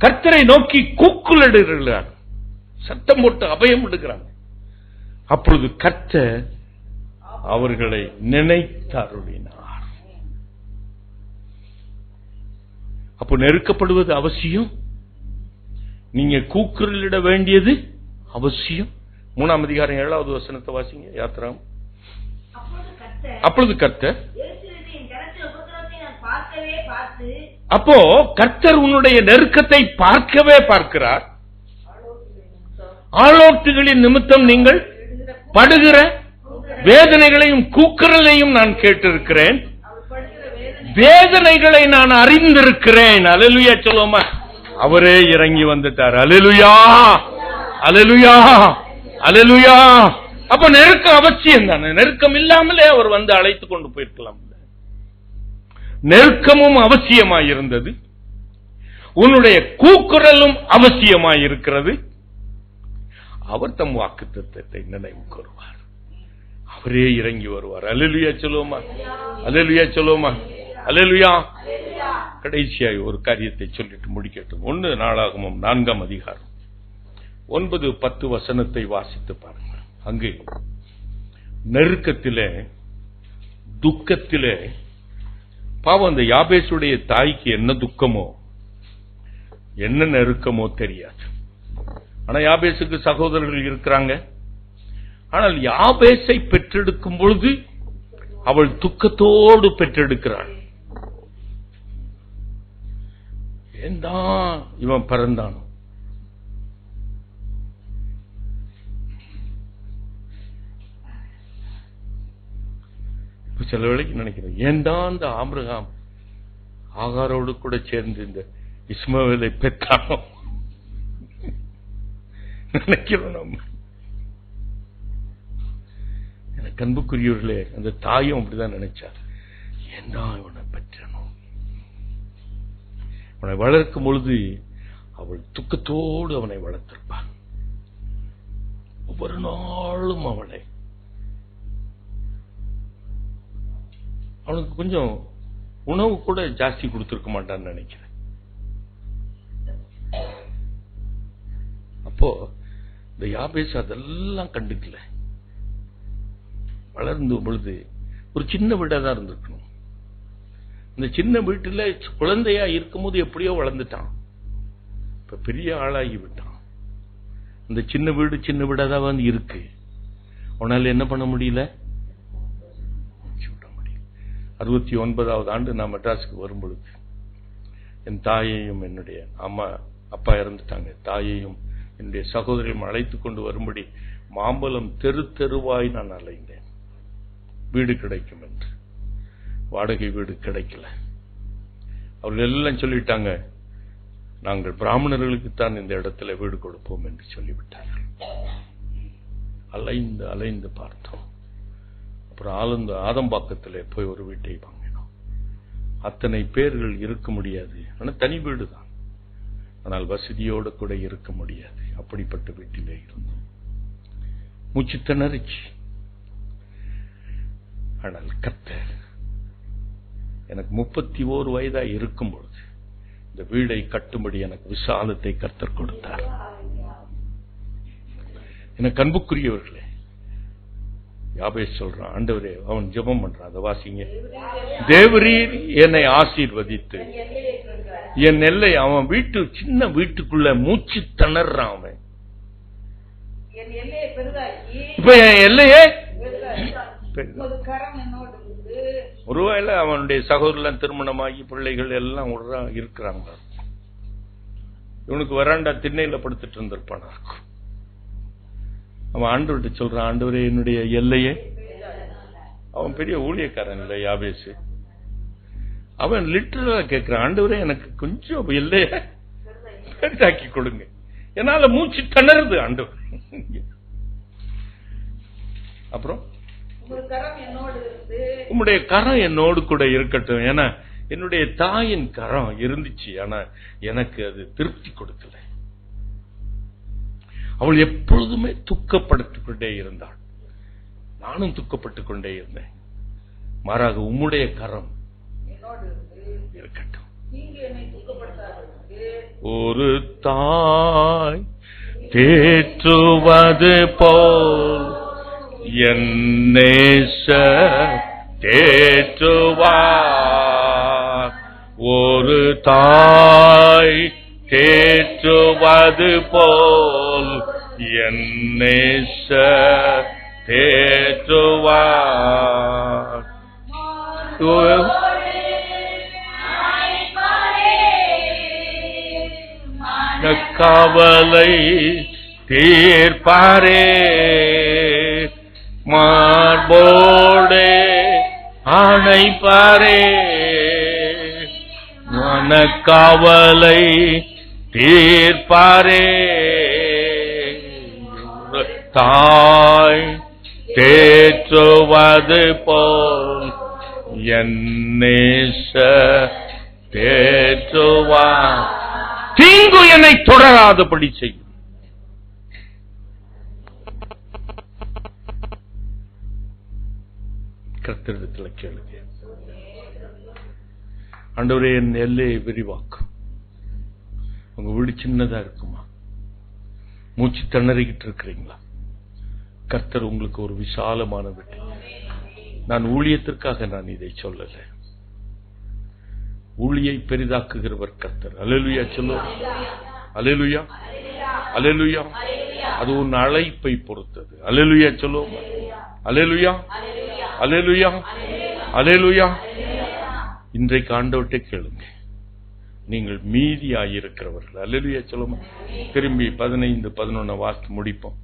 கர்த்தரை நோக்கி கூக்குரலிடுகிறார், சத்தம் போட்டு அபயம் விடுகிறாங்க. அப்பொழுது கர்த்தர் அவர்களை நினைத்தருளினார். அப்போ நெருக்கப்படுவது அவசியம். நீங்க கூக்குரலிட வேண்டியது அவசியம். 3ஆம் அதிகாரம் 7வது வசனத்தை வாசிங்க. யாத்திராகமம். அப்பொழுது கர்த்தர், அப்போ கர்த்தர் உன்னுடைய நெருக்கத்தை பார்க்கவே பார்க்கிறார். ஆலோட்டுகளின் நிமித்தம் நீங்கள் படுகிற வேதனைகளையும் கூக்குரலையும் நான் கேட்டிருக்கிறேன். வேதனைகளை நான் அறிந்திருக்கிறேன். அல்லேலூயா சொல்லுவோமா? அவரே இறங்கி வந்துட்டார். அல்லேலூயா, அல்லேலூயா, அல்லேலூயா. அப்ப நெருக்கம் அவசியம் தானே. நெருக்கம் இல்லாமலே அவர் வந்து அழைத்துக் கொண்டு போயிருக்கலாம். நெருக்கமும் அவசியமாயிருந்தது. உன்னுடைய கூக்குரலும் அவசியமாயிருக்கிறது. அவர் தம் வாக்குத்தத்தத்தை நினைவு கூறுவார். அவரே இறங்கி வருவார். அல்லேலூயா சொல்லுவோமா? அல்லேலூயா சொல்லுவோமா? அல்லேலூயா. கடைசியாய் ஒரு காரியத்தை சொல்லிட்டு முடிக்கட்டும். 1 நாளாகமம் 4ஆம் அதிகாரம் 9, 10 வசனத்தை வாசித்து பாருங்க. அங்கு நெருக்கத்திலே, துக்கத்திலே, பாவம் அந்த யாபேசுடைய தாய்க்கு என்ன துக்கமோ என்ன நெருக்கமோ தெரியாது. ஆனா யாபேசுக்கு சகோதரர்கள் இருக்கிறாங்க. ஆனால் யாபேசை பெற்றெடுக்கும் பொழுது அவள் துக்கத்தோடு பெற்றெடுக்கிறாள். ஏன்தான் இவன் பிறந்தான்? சில வேளைக்கு நினைக்கிறேன், ஏன்தான் இந்த ஆபிரகாம் ஆகாரோடு கூட சேர்ந்து இந்த இஸ்மவேலை பெற்றானோ நினைக்கிறோம் நம்ம. எனக்கு அன்புக்குரியவர்களே, அந்த தாயும் அப்படிதான் நினைச்சார். ஏன்தான் இவனை பெற்றனோ? அவனை வளர்க்கும் பொழுது அவள் துக்கத்தோடு அவனை வளர்த்திருப்பான். ஒவ்வொரு நாளும் அவனுக்கு கொஞ்சம் உணவு கூட ஜாஸ்தி கொடுத்திருக்க மாட்டான்னு நினைக்கிறேன். அப்போ இந்த யாபேஸ் அதெல்லாம் கண்டுக்கல. வளர்ந்த பொழுது ஒரு சின்ன வீடா தான் இருந்திருக்கணும். இந்த சின்ன வீட்டுல குழந்தையா இருக்கும்போது எப்படியோ வளர்ந்துட்டான். இப்ப பெரிய ஆளாகி விட்டான். இந்த சின்ன வீடா தான் வந்து இருக்கு. உன்னால என்ன பண்ண முடியல? 69வது ஆண்டு நான் மெட்ராஸுக்கு வரும்பொழுது என் தாயையும், என்னுடைய அம்மா அப்பா இறந்துட்டாங்க, தாயையும் என்னுடைய சகோதரியும் அழைத்துக் கொண்டு வரும்படி மாம்பலம் தெரு தெருவாய் நான் அலைந்தேன். வீடு கிடைக்கும் என்று. வாடகை வீடு கிடைக்கல. அவர்கள் எல்லாம் சொல்லிட்டாங்க, நாங்கள் பிராமணர்களுக்குத்தான் இந்த இடத்துல வீடு கொடுப்போம் என்று சொல்லிவிட்டார்கள். அலைந்து அலைந்து பார்த்தோம். அப்புறம் ஆதம்பாக்கத்தில் போய் ஒரு வீட்டை வாங்கினோம். அத்தனை பேர்கள் இருக்க முடியாது. ஆனால் தனி வீடு தான். ஆனால் வசதியோடு கூட இருக்க முடியாது. அப்படிப்பட்ட வீட்டிலே இருந்தோம். மூச்சு திணறிச்சு. ஆனால் கர்த்தர் எனக்கு 31 வயதா இருக்கும் பொழுது இந்த வீடை கட்டும்படி எனக்கு விசாலத்தை கர்த்தர் கொடுத்தார். எனக்கு அன்புக்குரியவர்களே, யாபேஸ் சொல்றான், ஆண்டவரே, அவன் ஜெபம் பண்றான், அதை வாசிங்க. தேவரீர் என்னை ஆசீர்வதித்து என் எல்லை, அவன் சின்ன வீட்டுக்குள்ள மூச்சு திணறான். அவன் இப்ப என் எல்லையே ஒருவேளை அவனுடைய சகோதரன் திருமணமாகி பிள்ளைகள் எல்லாம் இருக்கிறாங்க. இவனுக்கு வராண்டா திண்ணையில படுத்துட்டு இருந்திருப்பானா இருக்கும். அவன் ஆண்டவர்கிட்ட சொல்றான், ஆண்டவரே என்னுடைய எல்லையே. அவன் பெரிய ஊழியக்காரன் இல்ல யாபேசு. அவன் லிட்டரலா கேட்கிறான், ஆண்டவரே எனக்கு கொஞ்சம் எல்லைய பெரிதாக்கி கொடுங்க, என்னால மூச்சு திணறுது ஆண்டவர். அப்புறம் உம்முடைய கரம் என்னோடு கூட இருக்கட்டும். ஏன்னா என்னுடைய தாயின் கரம் இருந்துச்சு, ஆனா எனக்கு அது திருப்தி கொடுக்கல. அவள் எப்பொழுதுமே துக்கப்படுத்திக் கொண்டே இருந்தாள், நானும் துக்கப்பட்டுக் கொண்டே இருந்தேன். மாறாக உம்முடைய கரம் இருக்கட்டும். ஒரு தாய் தேற்றுவது போல் என் நேசர் தேற்றுவார். ஒரு தாய் தேற்றுவது போல் என் நேசர் தேற்றுவார். கவலை தீர்ப்பாரே, மார்போடே அணைப்பாரே, மனக்கவலை தீர்ப்பாரே. தாய் தேற்றுவது போல் என் நேசர் தேற்றுவார். தீங்கு என்னை தொடராதபடி செய்யும். கர்த்தரிடத்தில் கேளுங்க, ஆண்டவரே என் எல்லையை விரிவாக்கும். உங்க வீடு சின்னதா இருக்குமா? மூச்சு திணறிக்கிட்டு இருக்கிறீங்களா? கர்த்தர் உங்களுக்கு ஒரு விசாலமான வீடு. நான் ஊழியத்திற்காக நான் இதை சொல்லல, ஊழியை பெரிதாக்குகிறவர் கர்த்தர். அல்லேலூயா சொல்லுவோம். அல்லேலூயா, அல்லேலூயா. அது உன் அழைப்பை பொறுத்தது. அல்லேலூயா சொல்லுவோம். அல்லேலூயா, அல்லேலூயா, அல்லேலூயா. இன்றைக்கு ஆண்டவர்கிட்ட கேளுங்க, நீங்கள் மீதியாயிருக்கிறவர்கள். அல்லேலூயா சொல்லுவோம். திரும்பி 15-11 வாசித்து முடிப்போம்.